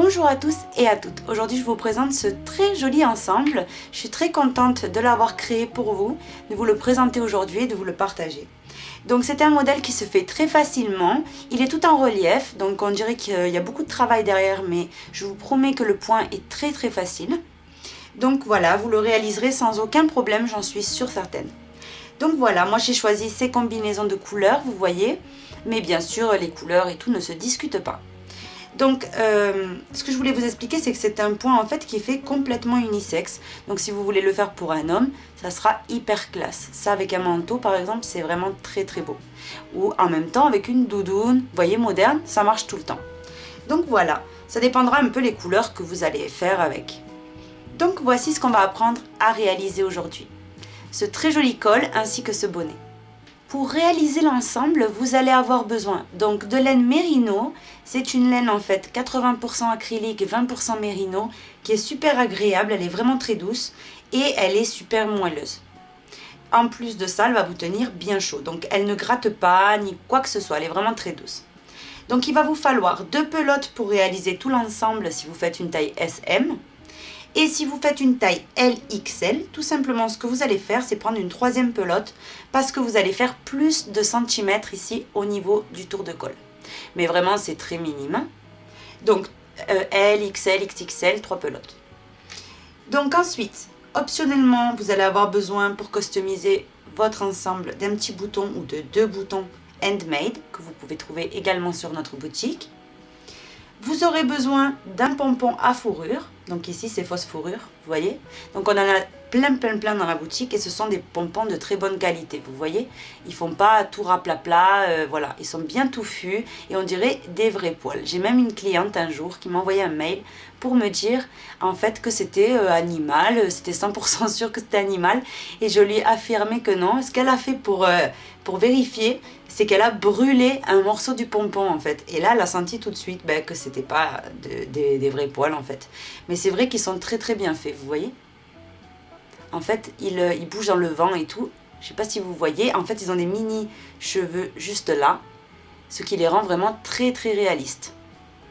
Bonjour à tous et à toutes. Aujourd'hui je vous présente ce très joli ensemble. Je suis très contente de l'avoir créé pour vous, de vous le présenter aujourd'hui et de vous le partager. Donc c'est un modèle qui se fait très facilement, il est tout en relief, donc on dirait qu'il y a beaucoup de travail derrière, mais je vous promets que le point est très facile. Donc voilà, vous le réaliserez sans aucun problème, j'en suis sûre certaine. Donc voilà, moi j'ai choisi ces combinaisons de couleurs, vous voyez, mais bien sûr les couleurs et tout ne se discutent pas. Donc, ce que je voulais vous expliquer, c'est que c'est un point en fait qui est fait complètement unisexe. Donc, si vous voulez le faire pour un homme, ça sera hyper classe. Ça, avec un manteau, par exemple, c'est vraiment très beau. Ou en même temps, avec une doudoune, vous voyez, moderne, ça marche tout le temps. Donc voilà, ça dépendra un peu les couleurs que vous allez faire avec. Donc, voici ce qu'on va apprendre à réaliser aujourd'hui. Ce très joli col ainsi que ce bonnet. Pour réaliser l'ensemble, vous allez avoir besoin donc de laine mérino. C'est une laine en fait 80% acrylique et 20% mérino qui est super agréable, elle est vraiment très douce et elle est super moelleuse. En plus de ça, elle va vous tenir bien chaud, donc elle ne gratte pas ni quoi que ce soit, elle est vraiment très douce. Donc il va vous falloir 2 pelotes pour réaliser tout l'ensemble si vous faites une taille SM. Et si vous faites une taille LXL, tout simplement ce que vous allez faire, c'est prendre une 3e pelote parce que vous allez faire plus de centimètres ici au niveau du tour de col. Mais vraiment, c'est très minime. Donc, L, XL, XXL, 3 pelotes. Donc ensuite, optionnellement, vous allez avoir besoin pour customiser votre ensemble d'un petit bouton ou de 2 boutons handmade que vous pouvez trouver également sur notre boutique. Vous aurez besoin d'un pompon à fourrure. Donc ici, c'est fausse fourrure, vous voyez. Donc on en a plein dans la boutique et ce sont des pompons de très bonne qualité, vous voyez. Ils font pas tout raplapla, voilà. Ils sont bien touffus et on dirait des vrais poils. J'ai même une cliente un jour qui m'a envoyé un mail pour me dire en fait que c'était animal, c'était 100% sûr que c'était animal. Et je lui ai affirmé que non. Ce qu'elle a fait pour vérifier, c'est qu'elle a brûlé un morceau du pompon en fait. Et là, elle a senti tout de suite que c'était pas des vrais poils en fait. Mais c'est vrai qu'ils sont très bien faits, vous voyez. En fait, ils bougent dans le vent et tout. Je sais pas si vous voyez. En fait, ils ont des mini cheveux juste là. Ce qui les rend vraiment très réalistes.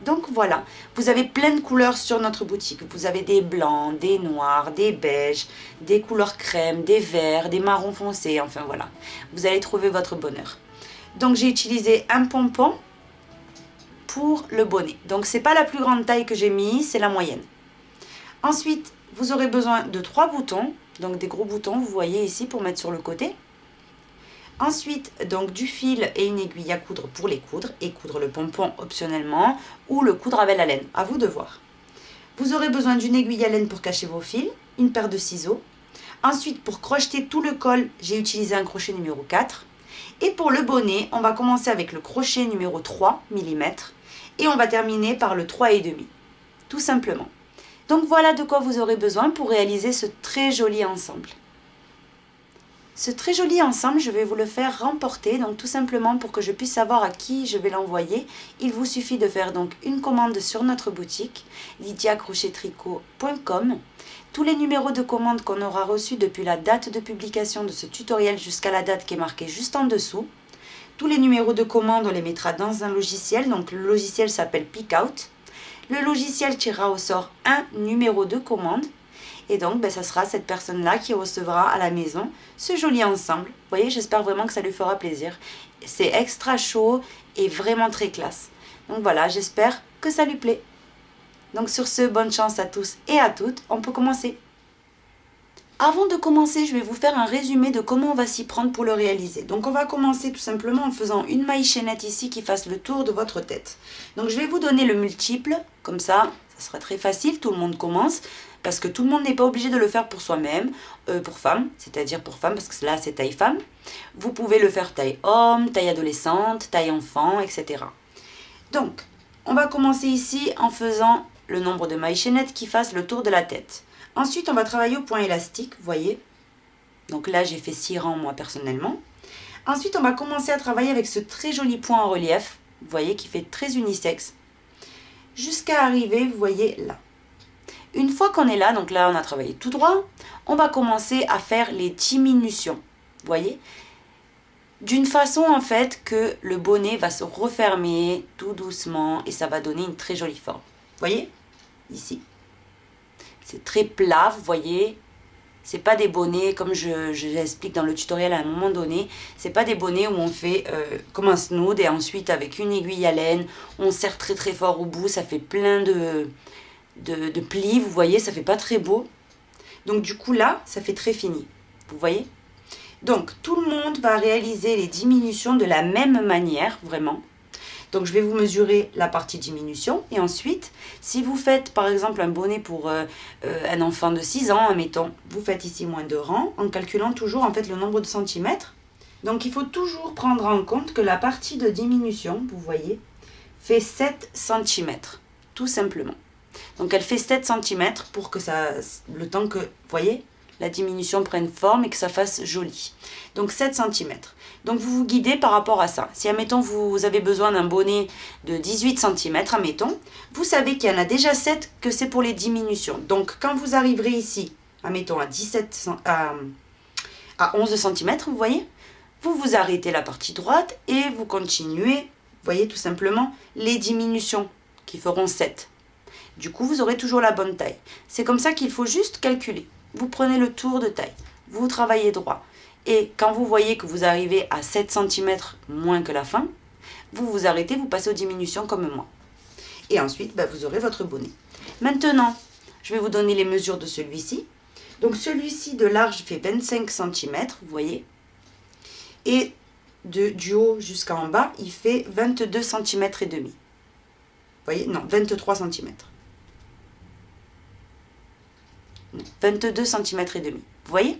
Donc voilà, vous avez plein de couleurs sur notre boutique. Vous avez des blancs, des noirs, des beiges, des couleurs crème, des verts, des marrons foncés. Enfin voilà, vous allez trouver votre bonheur. Donc j'ai utilisé un pompon pour le bonnet. Donc c'est pas la plus grande taille que j'ai mis, c'est la moyenne. Ensuite, vous aurez besoin de 3 boutons, donc des gros boutons, vous voyez ici, pour mettre sur le côté. Ensuite, donc du fil et une aiguille à coudre pour les coudre, et coudre le pompon optionnellement, ou le coudre avec la laine, à vous de voir. Vous aurez besoin d'une aiguille à laine pour cacher vos fils, une paire de ciseaux. Ensuite, pour crocheter tout le col, j'ai utilisé un crochet numéro 4. Et pour le bonnet, on va commencer avec le crochet numéro 3 mm, et on va terminer par le 3,5, tout simplement. Donc voilà de quoi vous aurez besoin pour réaliser ce très joli ensemble. Ce très joli ensemble, je vais vous le faire remporter, donc tout simplement pour que je puisse savoir à qui je vais l'envoyer. Il vous suffit de faire donc une commande sur notre boutique, lydiacrochettricot.com. Tous les numéros de commande qu'on aura reçus depuis la date de publication de ce tutoriel jusqu'à la date qui est marquée juste en dessous. Tous les numéros de commande, on les mettra dans un logiciel, donc le logiciel s'appelle Pickout. Le logiciel tirera au sort un numéro de commande. Et donc, ça sera cette personne-là qui recevra à la maison ce joli ensemble. Vous voyez, j'espère vraiment que ça lui fera plaisir. C'est extra chaud et vraiment très classe. Donc voilà, j'espère que ça lui plaît. Donc sur ce, bonne chance à tous et à toutes. On peut commencer. Avant de commencer, je vais vous faire un résumé de comment on va s'y prendre pour le réaliser. Donc on va commencer tout simplement en faisant une maille chaînette ici qui fasse le tour de votre tête. Donc je vais vous donner le multiple, comme ça sera très facile, tout le monde commence. Parce que tout le monde n'est pas obligé de le faire pour soi-même, pour femme, c'est-à-dire pour femme, parce que là c'est taille femme. Vous pouvez le faire taille homme, taille adolescente, taille enfant, etc. Donc, on va commencer ici en faisant le nombre de mailles chaînettes qui fassent le tour de la tête. Ensuite, on va travailler au point élastique, vous voyez. Donc là, j'ai fait 6 rangs moi personnellement. Ensuite, on va commencer à travailler avec ce très joli point en relief, vous voyez, qui fait très unisexe. Jusqu'à arriver, vous voyez, là. Une fois qu'on est là, donc là on a travaillé tout droit, on va commencer à faire les diminutions, vous voyez, d'une façon en fait que le bonnet va se refermer tout doucement et ça va donner une très jolie forme, vous voyez. ici. C'est très plat, vous voyez. C'est pas des bonnets comme je l'explique dans le tutoriel à un moment donné. C'est pas des bonnets où on fait comme un snood et ensuite avec une aiguille à laine, on serre très très fort au bout. Ça fait plein de plis, vous voyez, ça fait pas très beau. Donc du coup là, ça fait très fini, vous voyez. Donc tout le monde va réaliser les diminutions de la même manière, vraiment. Donc je vais vous mesurer la partie diminution et ensuite, si vous faites par exemple un bonnet pour un enfant de 6 ans, admettons, vous faites ici moins de rangs en calculant toujours en fait le nombre de centimètres. Donc il faut toujours prendre en compte que la partie de diminution, vous voyez, fait 7 cm, tout simplement. Donc elle fait 7 cm pour que ça, le temps que, vous voyez, la diminution prenne forme et que ça fasse joli. Donc 7 cm. Donc vous vous guidez par rapport à ça. Si, admettons, vous avez besoin d'un bonnet de 18 cm, admettons, vous savez qu'il y en a déjà 7 que c'est pour les diminutions. Donc quand vous arriverez ici, admettons, à 11 cm, vous voyez, vous vous arrêtez la partie droite et vous continuez, vous voyez, tout simplement, les diminutions qui feront 7. Du coup, vous aurez toujours la bonne taille. C'est comme ça qu'il faut juste calculer. Vous prenez le tour de taille, vous travaillez droit. Et quand vous voyez que vous arrivez à 7 cm moins que la fin, vous vous arrêtez, vous passez aux diminutions comme moi. Et ensuite, vous aurez votre bonnet. Maintenant, je vais vous donner les mesures de celui-ci. Donc celui-ci de large fait 25 cm, vous voyez. Et du haut jusqu'en bas, il fait 22 cm et demi. Vous voyez, non, 23 cm. 22 cm et demi. Vous voyez?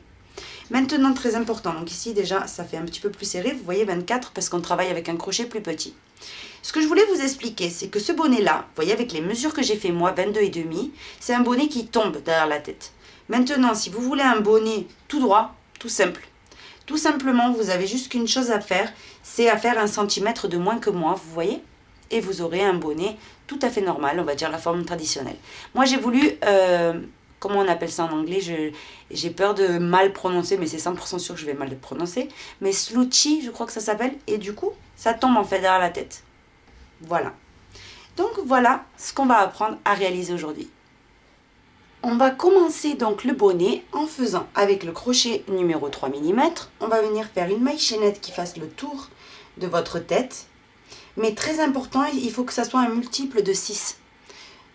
Maintenant, très important, donc ici déjà ça fait un petit peu plus serré, vous voyez 24 parce qu'on travaille avec un crochet plus petit. Ce que je voulais vous expliquer, c'est que ce bonnet là, vous voyez avec les mesures que j'ai fait moi, 22 et demi, c'est un bonnet qui tombe derrière la tête. Maintenant, si vous voulez un bonnet tout droit, tout simple, tout simplement vous avez juste qu'une chose à faire, c'est à faire 1 cm de moins que moi, vous voyez, et vous aurez un bonnet tout à fait normal, on va dire la forme traditionnelle. Moi j'ai voulu... comment on appelle ça en anglais, j'ai peur de mal prononcer, mais c'est 100% sûr que je vais mal le prononcer. Mais slouchy, je crois que ça s'appelle. Et du coup, ça tombe en fait derrière la tête. Voilà. Donc voilà ce qu'on va apprendre à réaliser aujourd'hui. On va commencer donc le bonnet en faisant avec le crochet numéro 3 mm. On va venir faire une maille chaînette qui fasse le tour de votre tête. Mais très important, il faut que ça soit un multiple de 6.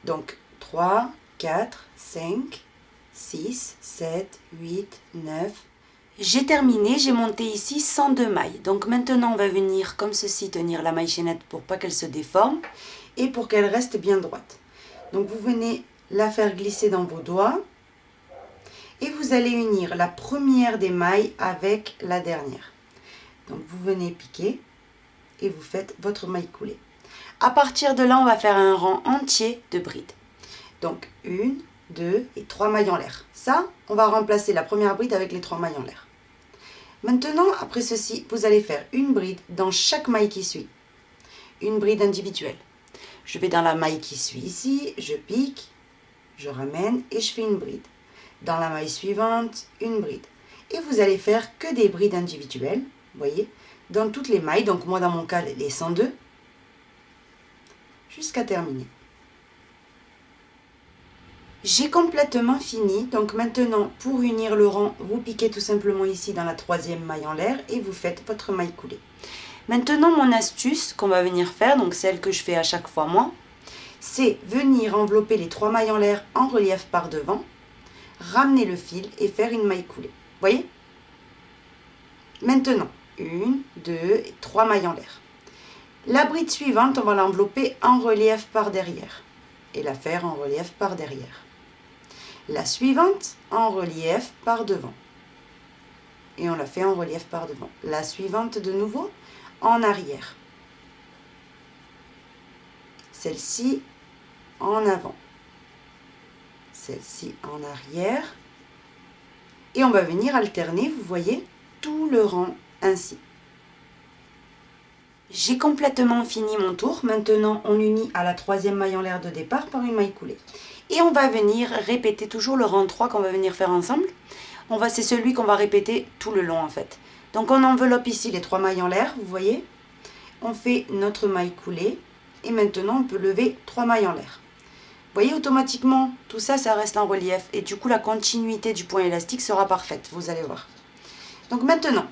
Donc 3, 4, 5, 6, 7, 8, 9. J'ai terminé, j'ai monté ici 102 mailles. Donc maintenant on va venir comme ceci tenir la maille chaînette pour pas qu'elle se déforme et pour qu'elle reste bien droite. Donc vous venez la faire glisser dans vos doigts et vous allez unir la première des mailles avec la dernière. Donc vous venez piquer et vous faites votre maille coulée. À partir de là, on va faire un rang entier de brides. Donc 1, 2 et 3 mailles en l'air. Ça, on va remplacer la première bride avec les 3 mailles en l'air. Maintenant, après ceci, vous allez faire une bride dans chaque maille qui suit. Une bride individuelle. Je vais dans la maille qui suit ici, je pique, je ramène et je fais une bride. Dans la maille suivante, une bride. Et vous allez faire que des brides individuelles, vous voyez, dans toutes les mailles. Donc moi, dans mon cas, les 102, jusqu'à terminer. J'ai complètement fini, donc maintenant pour unir le rang, vous piquez tout simplement ici dans la 3e maille en l'air et vous faites votre maille coulée. Maintenant mon astuce qu'on va venir faire, donc celle que je fais à chaque fois moi, c'est venir envelopper les 3 mailles en l'air en relief par devant, ramener le fil et faire une maille coulée. Vous voyez? Maintenant, 1, 2 et 3 mailles en l'air. La bride suivante, on va l'envelopper en relief par derrière et la faire en relief par derrière. La suivante en relief par devant. Et on la fait en relief par devant. La suivante de nouveau en arrière. Celle-ci en avant. Celle-ci en arrière. Et on va venir alterner, vous voyez, tout le rang ainsi. J'ai complètement fini mon tour. Maintenant, on unit à la 3e maille en l'air de départ par une maille coulée. Et on va venir répéter toujours le rang 3 qu'on va venir faire ensemble. C'est celui qu'on va répéter tout le long en fait. Donc on enveloppe ici les 3 mailles en l'air, vous voyez. On fait notre maille coulée. Et maintenant, on peut lever 3 mailles en l'air. voyez, automatiquement, tout ça, ça reste en relief. Et du coup, la continuité du point élastique sera parfaite, vous allez voir. Donc maintenant,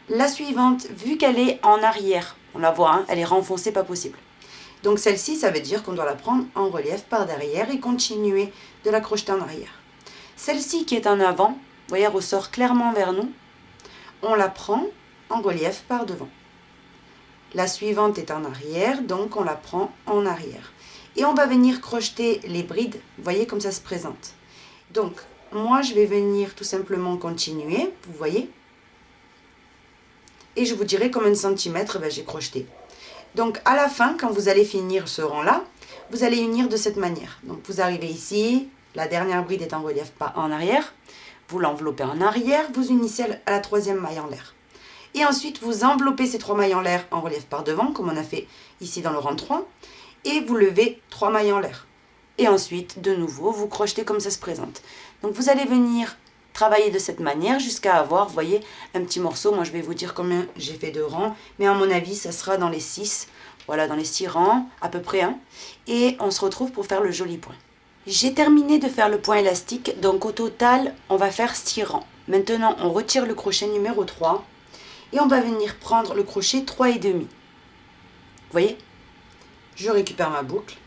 la suivante, vu qu'elle est en arrière, on la voit, hein, elle est renfoncée, pas possible. Donc celle-ci, ça veut dire qu'on doit la prendre en relief par derrière et continuer de la crocheter en arrière. Celle-ci qui est en avant, vous voyez, elle ressort clairement vers nous. On la prend en relief par devant. La suivante est en arrière, donc on la prend en arrière. Et on va venir crocheter les brides, vous voyez comme ça se présente. Donc, moi je vais venir tout simplement continuer, vous voyez. Et je vous dirai combien de centimètres j'ai crocheté. Donc à la fin, quand vous allez finir ce rang-là, vous allez unir de cette manière. Donc vous arrivez ici, la dernière bride est en relief pas en arrière, vous l'enveloppez en arrière, vous unissez à la troisième maille en l'air. Et ensuite, vous enveloppez ces 3 mailles en l'air en relief par devant, comme on a fait ici dans le rang 3, et vous levez 3 mailles en l'air. Et ensuite, de nouveau, vous crochetez comme ça se présente. Donc vous allez venir travailler de cette manière jusqu'à avoir, vous voyez, un petit morceau. Moi, je vais vous dire combien j'ai fait de rangs, mais à mon avis, ça sera dans les 6. Voilà, dans les 6 rangs, à peu près. Hein. Et on se retrouve pour faire le joli point. J'ai terminé de faire le point élastique, donc au total, on va faire 6 rangs. Maintenant, on retire le crochet numéro 3 et on va venir prendre le crochet 3,5. Vous voyez? Je récupère ma boucle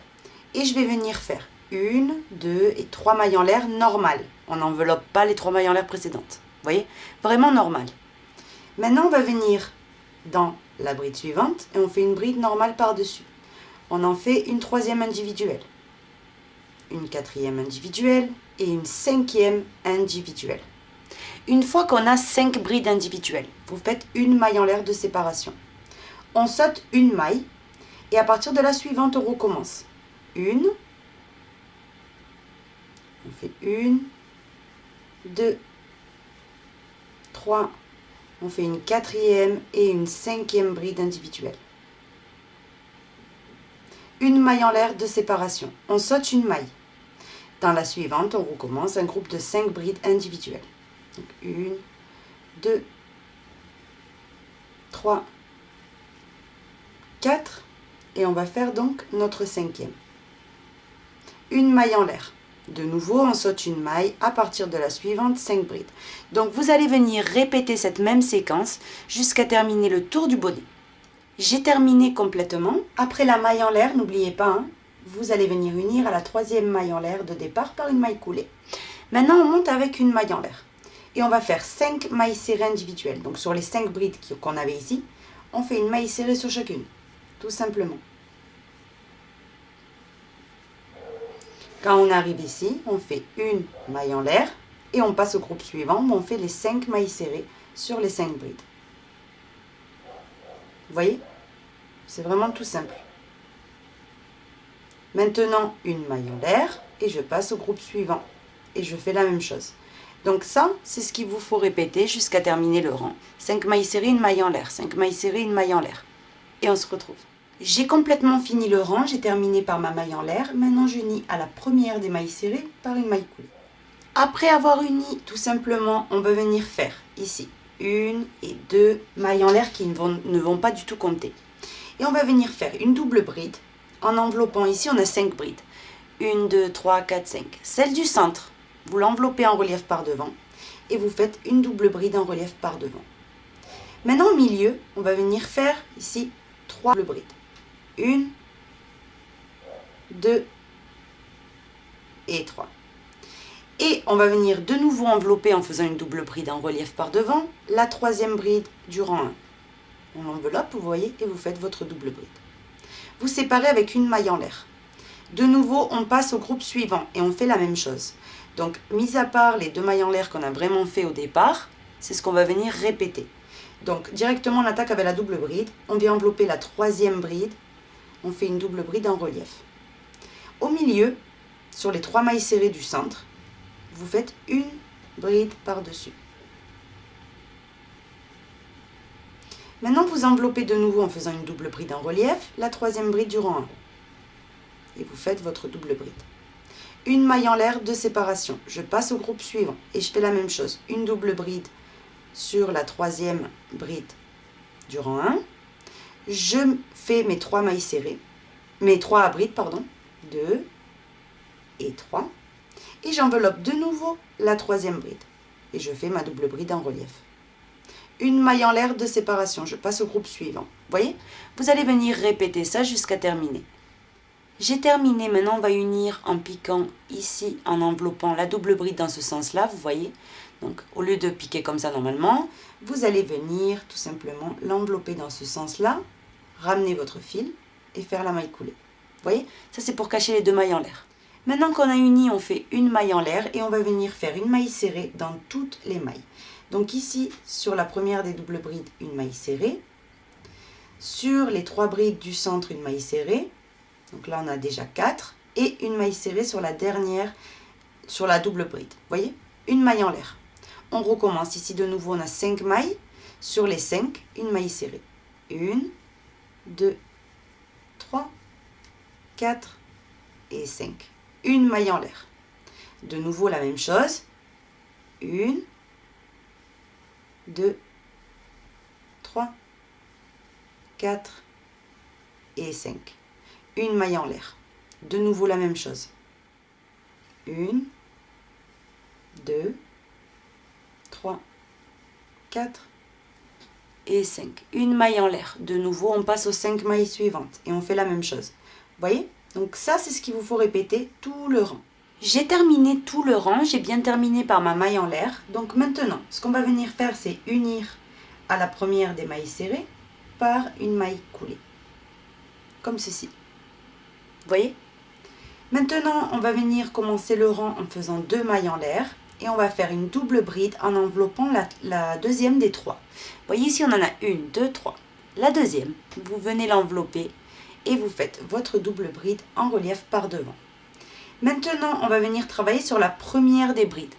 et je vais venir faire 1, 2 et 3 mailles en l'air normales. On n'enveloppe pas les 3 mailles en l'air précédentes. Vous voyez? Vraiment normal. Maintenant, on va venir dans la bride suivante et on fait une bride normale par-dessus. On en fait une 3e individuelle, une 4e individuelle et une 5e individuelle. Une fois qu'on a 5 brides individuelles, vous faites une maille en l'air de séparation. On saute une maille et à partir de la suivante, on recommence. Une, on fait 1, 2, 3, on fait une 4e et une 5e bride individuelle. Une maille en l'air de séparation. On saute une maille. Dans la suivante, on recommence un groupe de 5 brides individuelles. Donc 1, 2, 3, 4 et on va faire donc notre 5e. Une maille en l'air. De nouveau, on saute une maille, à partir de la suivante, 5 brides. Donc vous allez venir répéter cette même séquence jusqu'à terminer le tour du bonnet. J'ai terminé complètement. Après la maille en l'air, n'oubliez pas, hein, vous allez venir unir à la 3e maille en l'air de départ par une maille coulée. Maintenant, on monte avec une maille en l'air. Et on va faire 5 mailles serrées individuelles. Donc sur les 5 brides qu'on avait ici, on fait une maille serrée sur chacune. Tout simplement. Quand on arrive ici, on fait une maille en l'air et on passe au groupe suivant où on fait les 5 mailles serrées sur les 5 brides. Vous voyez? C'est vraiment tout simple. Maintenant, une maille en l'air et je passe au groupe suivant. Et je fais la même chose. Donc ça, c'est ce qu'il vous faut répéter jusqu'à terminer le rang. 5 mailles serrées, une maille en l'air. 5 mailles serrées, une maille en l'air. Et on se retrouve. J'ai complètement fini le rang, j'ai terminé par ma maille en l'air. Maintenant, j'unis à la première des mailles serrées par une maille coulée. Après avoir uni, tout simplement, on va venir faire ici 1 et 2 mailles en l'air qui ne vont pas du tout compter. Et on va venir faire une double bride. En enveloppant ici, on a 5 brides. 1, 2, 3, 4, 5. Celle du centre, vous l'enveloppez en relief par devant et vous faites une double bride en relief par devant. Maintenant, au milieu, on va venir faire ici 3 doubles brides. 1, 2 et 3. Et on va venir de nouveau envelopper en faisant une double bride en relief par devant, la 3e bride du rang 1. On l'enveloppe, vous voyez, et vous faites votre double bride. Vous séparez avec une maille en l'air. De nouveau, on passe au groupe suivant et on fait la même chose. Donc, mis à part les 2 mailles en l'air qu'on a vraiment fait au départ, c'est ce qu'on va venir répéter. Donc, directement, on attaque avec la double bride. On vient envelopper la 3e bride. On fait une double bride en relief. Au milieu, sur les 3 mailles serrées du centre, vous faites une bride par-dessus. Maintenant, vous enveloppez de nouveau en faisant une double bride en relief, la 3e bride du rang 1. Et vous faites votre double bride. Une maille en l'air de séparation. Je passe au groupe suivant et je fais la même chose. Une double bride sur la 3e bride du rang 1. Je fais mes 3 mailles serrées, mes 3 brides, pardon. 2, et 3. Et j'enveloppe de nouveau la troisième bride. Et je fais ma double bride en relief. Une maille en l'air de séparation. Je passe au groupe suivant. Vous voyez? Vous allez venir répéter ça jusqu'à terminer. J'ai terminé, maintenant on va unir en piquant ici, en enveloppant la double bride dans ce sens-là, vous voyez. Donc au lieu de piquer comme ça normalement, vous allez venir tout simplement l'envelopper dans ce sens-là, ramener votre fil et faire la maille coulée. Vous voyez, ça c'est pour cacher les deux mailles en l'air. Maintenant qu'on a uni, on fait une maille en l'air et on va venir faire une maille serrée dans toutes les mailles. Donc ici, sur la première des doubles brides, une maille serrée. Sur les 3 brides du centre, une maille serrée. Donc là, on a déjà 4. Et une maille serrée sur la dernière, sur la double bride. Vous voyez? Une maille en l'air. On recommence. Ici, de nouveau, on a 5 mailles. Sur les 5, une maille serrée. 1, 2, 3, 4 et 5. Une maille en l'air. De nouveau, la même chose. 1, 2, 3, 4 et 5. Une maille en l'air. De nouveau la même chose. 1, 2, 3, 4 et 5. Une maille en l'air. De nouveau, on passe aux 5 mailles suivantes et on fait la même chose. Vous voyez? Donc ça, c'est ce qu'il vous faut répéter tout le rang. J'ai terminé tout le rang, j'ai bien terminé par ma maille en l'air. Donc maintenant, ce qu'on va venir faire, c'est unir à la première des mailles serrées par une maille coulée. Comme ceci. Vous voyez? Maintenant, on va venir commencer le rang en faisant 2 mailles en l'air. Et on va faire une double bride en enveloppant la deuxième des 3. Vous voyez ici, on en a 1, 2, 3. La deuxième, vous venez l'envelopper et vous faites votre double bride en relief par devant. Maintenant, on va venir travailler sur la première des brides.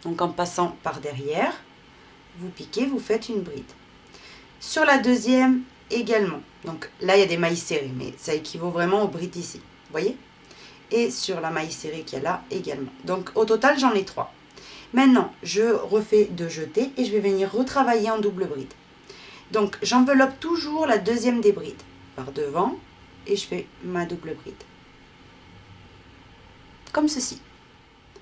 Donc en passant par derrière, vous piquez, vous faites une bride. Sur la deuxième également. Donc là, il y a des mailles serrées, mais ça équivaut vraiment aux brides ici. Vous voyez? Et sur la maille serrée qu'il y a là également. Donc au total, j'en ai 3. Maintenant, je refais 2 jetés et je vais venir retravailler en double bride. Donc j'enveloppe toujours la deuxième des brides par devant et je fais ma double bride. Comme ceci.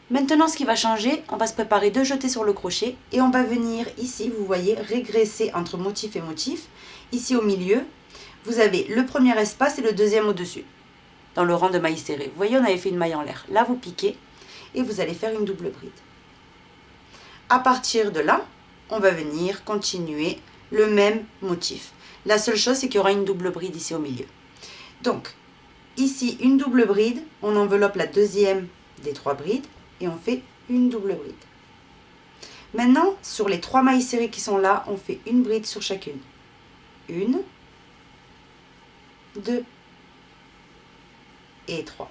Maintenant, ce qui va changer, on va se préparer 2 jetés sur le crochet et on va venir ici, vous voyez, régresser entre motif et motif. Ici au milieu, vous avez le premier espace et le deuxième au-dessus, dans le rang de mailles serrées. Vous voyez, on avait fait une maille en l'air. Là, vous piquez et vous allez faire une double bride. À partir de là, on va venir continuer le même motif. La seule chose, c'est qu'il y aura une double bride ici au milieu. Donc, ici, une double bride, on enveloppe la deuxième des 3 brides et on fait une double bride. Maintenant, sur les 3 mailles serrées qui sont là, on fait une bride sur chacune. 1, 2 et 3.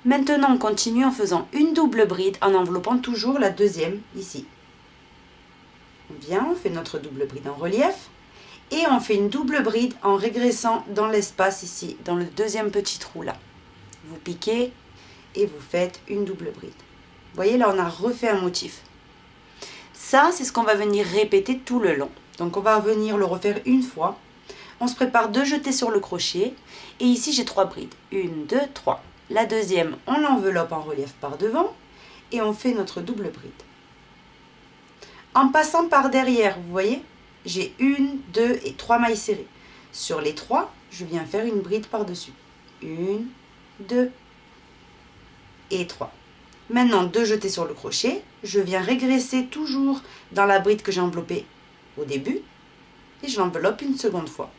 Maintenant, on continue en faisant une double bride en enveloppant toujours la deuxième ici. On vient, on fait notre double bride en relief et on fait une double bride en régressant dans l'espace ici, dans le deuxième petit trou là. Vous piquez et vous faites une double bride. Vous voyez, là, on a refait un motif. Ça, c'est ce qu'on va venir répéter tout le long. Donc, on va venir le refaire une fois. On se prépare 2 jetés sur le crochet. Et ici, j'ai 3 brides. 1, 2, 3. La deuxième, on l'enveloppe en relief par devant. Et on fait notre double bride. En passant par derrière, vous voyez, j'ai 1, 2 et 3 mailles serrées. Sur les 3, je viens faire une bride par-dessus. 1, 2 et 3. Maintenant, 2 jetés sur le crochet. Je viens régresser toujours dans la bride que j'ai enveloppée au début. Et je l'enveloppe une seconde fois.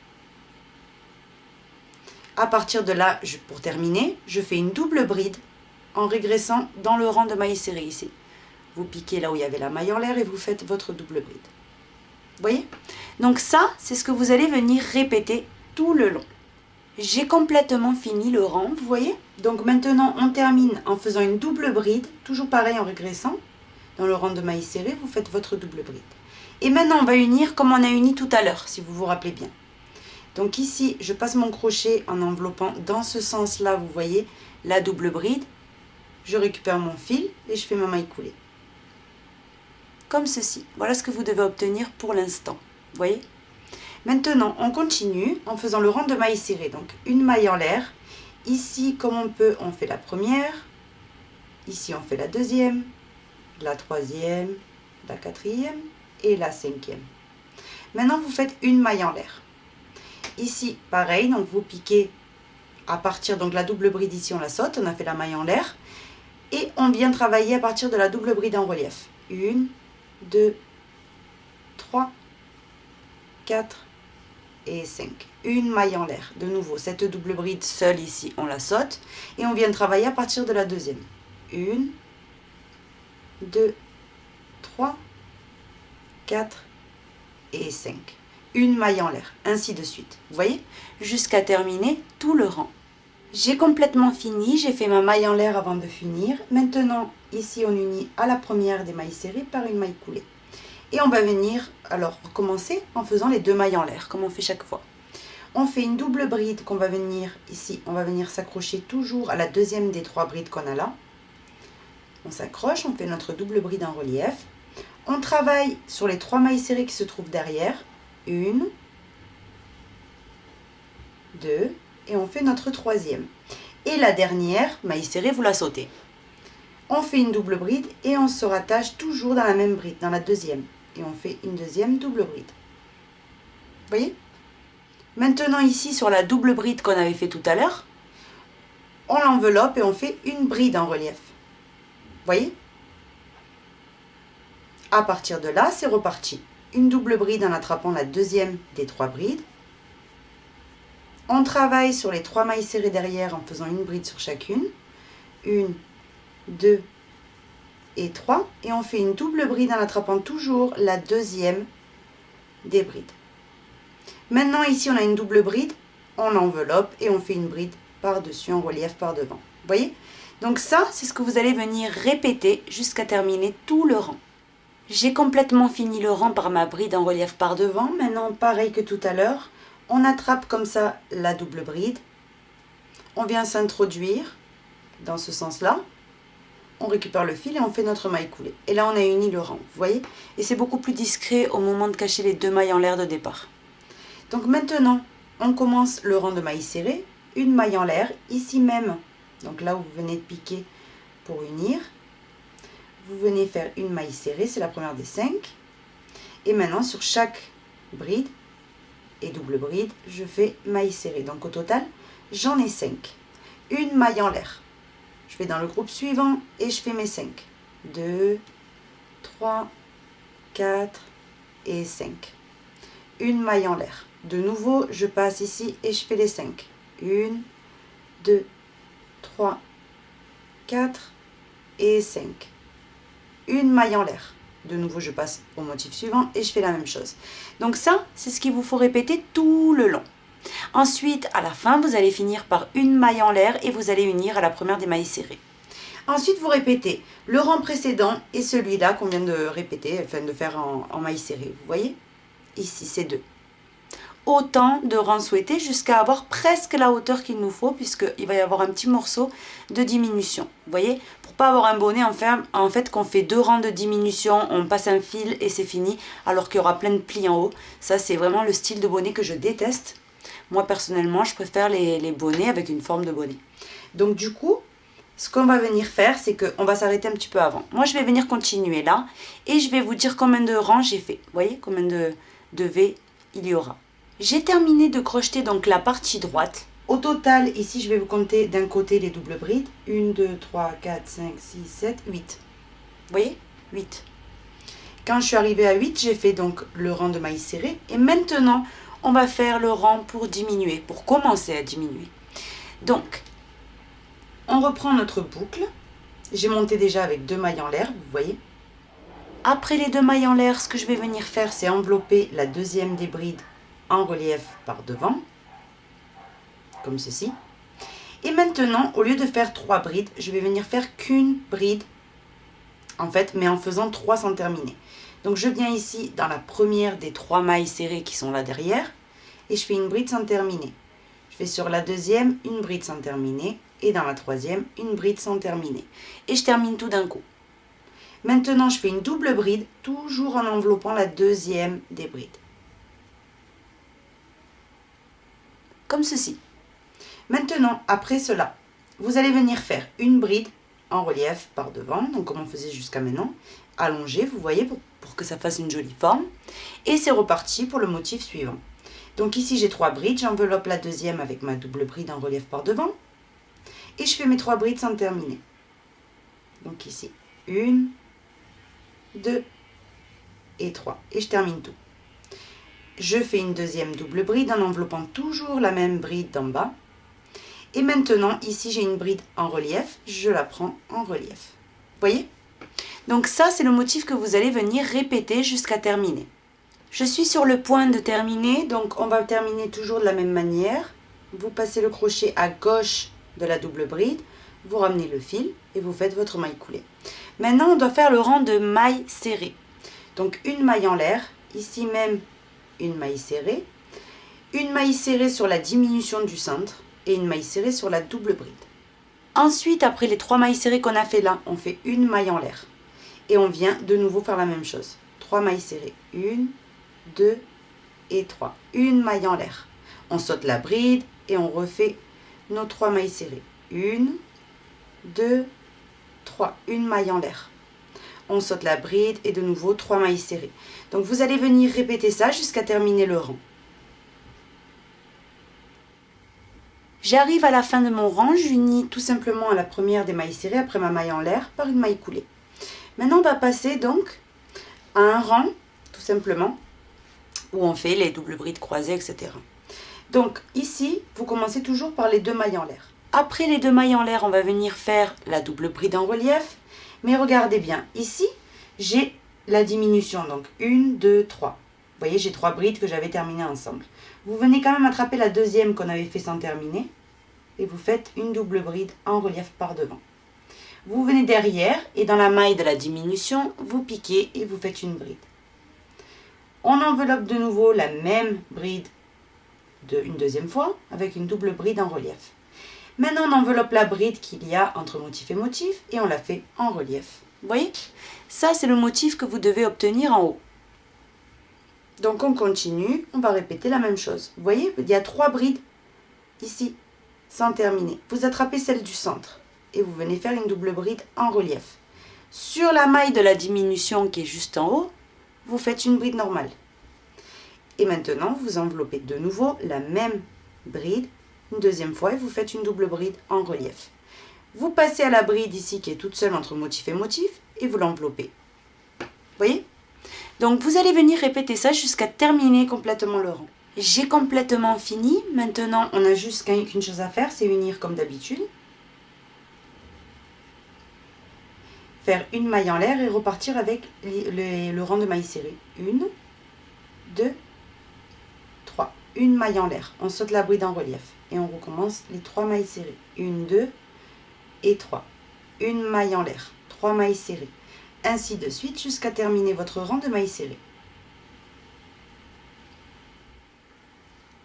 À partir de là, pour terminer, je fais une double bride en régressant dans le rang de mailles serrées ici. Vous piquez là où il y avait la maille en l'air et vous faites votre double bride. Vous voyez? Donc ça, c'est ce que vous allez venir répéter tout le long. J'ai complètement fini le rang, vous voyez? Donc maintenant, on termine en faisant une double bride, toujours pareil en régressant. Dans le rang de mailles serrées, vous faites votre double bride. Et maintenant, on va unir comme on a uni tout à l'heure, si vous vous rappelez bien. Donc ici, je passe mon crochet en enveloppant dans ce sens-là, vous voyez, la double bride. Je récupère mon fil et je fais ma maille coulée. Comme ceci. Voilà ce que vous devez obtenir pour l'instant. Vous voyez? Maintenant, on continue en faisant le rang de mailles serrées. Donc, une maille en l'air. Ici, comme on peut, on fait la première, Ici, on fait la deuxième, la troisième, la quatrième et la cinquième. Maintenant, vous faites une maille en l'air. Ici, pareil, donc vous piquez à partir, donc la double bride ici, on la saute, on a fait la maille en l'air. Et on vient travailler à partir de la double bride en relief. 1, 2, 3, 4 et 5. Une maille en l'air. De nouveau, cette double bride seule ici, on la saute. Et on vient travailler à partir de la deuxième. 1, 2, 3, 4 et 5. Une maille en l'air, ainsi de suite. Vous voyez? Jusqu'à terminer tout le rang. J'ai complètement fini, j'ai fait ma maille en l'air avant de finir. Maintenant, ici, on unit à la première des mailles serrées par une maille coulée. Et on va venir, alors, commencer en faisant les deux mailles en l'air, comme on fait chaque fois. On fait une double bride qu'on va venir, ici, on va venir s'accrocher toujours à la deuxième des trois brides qu'on a là. On s'accroche, on fait notre double bride en relief. On travaille sur les trois mailles serrées qui se trouvent derrière. 1, 2, et on fait notre troisième. Et la dernière maille serrée, vous la sautez. On fait une double bride et on se rattache toujours dans la même bride, dans la deuxième. Et on fait une deuxième double bride. Vous voyez? Maintenant ici, sur la double bride qu'on avait fait tout à l'heure, on l'enveloppe et on fait une bride en relief. Vous voyez? À partir de là, c'est reparti. Une double bride en attrapant la deuxième des trois brides. On travaille sur les trois mailles serrées derrière en faisant une bride sur chacune. 1, 2 et 3. Et on fait une double bride en attrapant toujours la deuxième des brides. Maintenant, ici, on a une double bride. On l'enveloppe et on fait une bride par-dessus en relief par devant. Vous voyez? Donc ça, c'est ce que vous allez venir répéter jusqu'à terminer tout le rang. J'ai complètement fini le rang par ma bride en relief par devant. Maintenant, pareil que tout à l'heure, on attrape comme ça la double bride. On vient s'introduire dans ce sens-là. On récupère le fil et on fait notre maille coulée. Et là, on a uni le rang, vous voyez? Et c'est beaucoup plus discret au moment de cacher les deux mailles en l'air de départ. Donc maintenant, on commence le rang de mailles serrées. Une maille en l'air, ici même, donc là où vous venez de piquer pour unir. Vous venez faire une maille serrée, c'est la première des 5. Et maintenant, sur chaque bride et double bride, je fais maille serrée. Donc au total, j'en ai 5. Une maille en l'air. Je vais dans le groupe suivant et je fais mes 5. 2, 3, 4 et 5. Une maille en l'air. De nouveau, je passe ici et je fais les 5. 1, 2, 3, 4 et 5. Une maille en l'air. De nouveau, je passe au motif suivant et je fais la même chose. Donc ça, c'est ce qu'il vous faut répéter tout le long. Ensuite, à la fin, vous allez finir par une maille en l'air et vous allez unir à la première des mailles serrées. Ensuite, vous répétez le rang précédent et celui-là qu'on vient de répéter, enfin de faire en maille serrée. Vous voyez? Ici, c'est 2. Autant de rangs souhaités jusqu'à avoir presque la hauteur qu'il nous faut, puisqu'il va y avoir un petit morceau de diminution. Vous voyez? Pour pas avoir un bonnet, en fait qu'on fait 2 rangs de diminution, on passe un fil et c'est fini, alors qu'il y aura plein de plis en haut. Ça, c'est vraiment le style de bonnet que je déteste. Moi, personnellement, je préfère les bonnets avec une forme de bonnet. Donc, du coup, ce qu'on va venir faire, c'est qu'on va s'arrêter un petit peu avant. Moi, je vais venir continuer là et je vais vous dire combien de rangs j'ai fait. Vous voyez combien de V il y aura. J'ai terminé de crocheter donc la partie droite. Au total, ici, je vais vous compter d'un côté les doubles brides. 1, 2, 3, 4, 5, 6, 7, 8. Vous voyez? 8. Quand je suis arrivée à 8, j'ai fait donc le rang de mailles serrées. Et maintenant, on va faire le rang pour diminuer, pour commencer à diminuer. Donc, on reprend notre boucle. J'ai monté déjà avec 2 mailles en l'air, vous voyez. Après les 2 mailles en l'air, ce que je vais venir faire, c'est envelopper la deuxième des brides en relief par devant, comme ceci. Et maintenant, au lieu de faire 3 brides, je vais venir faire qu'une bride, en fait, mais en faisant 3 sans terminer. Donc je viens ici dans la première des 3 mailles serrées qui sont là derrière, et je fais une bride sans terminer. Je fais sur la deuxième une bride sans terminer, et dans la troisième une bride sans terminer. Et je termine tout d'un coup. Maintenant, je fais une double bride, toujours en enveloppant la deuxième des brides. Comme ceci. Maintenant, après cela, vous allez venir faire une bride en relief par devant, donc comme on faisait jusqu'à maintenant, allongé, vous voyez, pour que ça fasse une jolie forme. Et c'est reparti pour le motif suivant. Donc ici j'ai 3 brides, j'enveloppe la deuxième avec ma double bride en relief par devant. Et je fais mes 3 brides sans terminer. Donc ici, 1, 2 et 3. Et je termine tout. Je fais une deuxième double bride en enveloppant toujours la même bride d'en bas. Et maintenant, ici, j'ai une bride en relief. Je la prends en relief. Vous voyez? Donc ça, c'est le motif que vous allez venir répéter jusqu'à terminer. Je suis sur le point de terminer. Donc, on va terminer toujours de la même manière. Vous passez le crochet à gauche de la double bride. Vous ramenez le fil et vous faites votre maille coulée. Maintenant, on doit faire le rang de mailles serrées. Donc, une maille en l'air. Ici même, une maille serrée sur la diminution du centre et une maille serrée sur la double bride. Ensuite, après les 3 mailles serrées qu'on a fait là, on fait une maille en l'air et on vient de nouveau faire la même chose. 3 mailles serrées, 1, 2 et 3. Une maille en l'air. On saute la bride et on refait nos 3 mailles serrées. 1, 2, 3. Une maille en l'air. On saute la bride et de nouveau 3 mailles serrées. Donc vous allez venir répéter ça jusqu'à terminer le rang. J'arrive à la fin de mon rang, j'unis tout simplement à la première des mailles serrées après ma maille en l'air par une maille coulée. Maintenant on va passer donc à un rang tout simplement où on fait les doubles brides croisées, etc. Donc ici vous commencez toujours par les 2 mailles en l'air. Après les 2 mailles en l'air, on va venir faire la double bride en relief. Mais regardez bien, ici, j'ai la diminution, donc 1, 2, 3. Vous voyez, j'ai 3 brides que j'avais terminées ensemble. Vous venez quand même attraper la deuxième qu'on avait fait sans terminer. Et vous faites une double bride en relief par devant. Vous venez derrière et dans la maille de la diminution, vous piquez et vous faites une bride. On enveloppe de nouveau la même bride une deuxième fois avec une double bride en relief. Maintenant, on enveloppe la bride qu'il y a entre motif et motif et on la fait en relief. Vous voyez? Ça, c'est le motif que vous devez obtenir en haut. Donc, on continue. On va répéter la même chose. Vous voyez? Il y a 3 brides ici, sans terminer. Vous attrapez celle du centre et vous venez faire une double bride en relief. Sur la maille de la diminution qui est juste en haut, vous faites une bride normale. Et maintenant, vous enveloppez de nouveau la même bride une deuxième fois et vous faites une double bride en relief. Vous passez à la bride ici qui est toute seule entre motif et motif et vous l'enveloppez. Vous voyez? Donc vous allez venir répéter ça jusqu'à terminer complètement le rang. J'ai complètement fini. Maintenant, on a juste qu'une chose à faire, c'est unir comme d'habitude. Faire une maille en l'air et repartir avec le rang de mailles serrées. 1, 2, 3. Une maille en l'air. On saute la bride en relief. Et on recommence les 3 mailles serrées. 1, 2 et 3. Une maille en l'air. 3 mailles serrées. Ainsi de suite jusqu'à terminer votre rang de mailles serrées.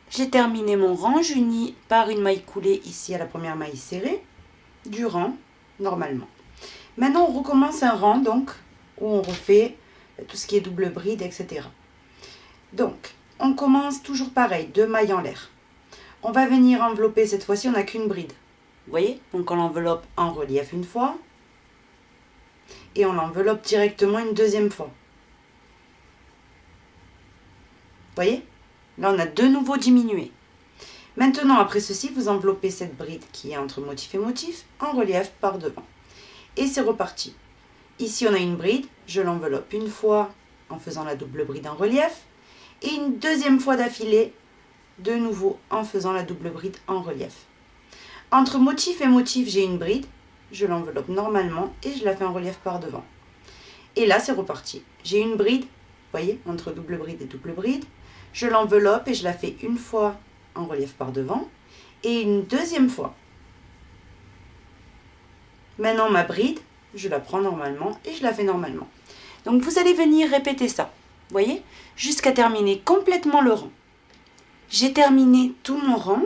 J'ai terminé mon rang. J'unis par une maille coulée ici à la première maille serrée du rang normalement. Maintenant, on recommence un rang donc où on refait tout ce qui est double bride, etc. Donc, on commence toujours pareil, 2 mailles en l'air. On va venir envelopper, cette fois-ci, on n'a qu'une bride. Vous voyez? Donc, on l'enveloppe en relief une fois. Et on l'enveloppe directement une deuxième fois. Vous voyez? Là, on a de nouveau diminué. Maintenant, après ceci, vous enveloppez cette bride qui est entre motif et motif en relief par devant. Et c'est reparti. Ici, on a une bride. Je l'enveloppe une fois en faisant la double bride en relief. Et une deuxième fois d'affilée, de nouveau en faisant la double bride en relief. Entre motif et motif, j'ai une bride. Je l'enveloppe normalement et je la fais en relief par devant. Et là, c'est reparti. J'ai une bride, vous voyez, entre double bride et double bride. Je l'enveloppe et je la fais une fois en relief par devant et une deuxième fois. Maintenant, ma bride, je la prends normalement et je la fais normalement. Donc, vous allez venir répéter ça, vous voyez, jusqu'à terminer complètement le rang. J'ai terminé tout mon rang.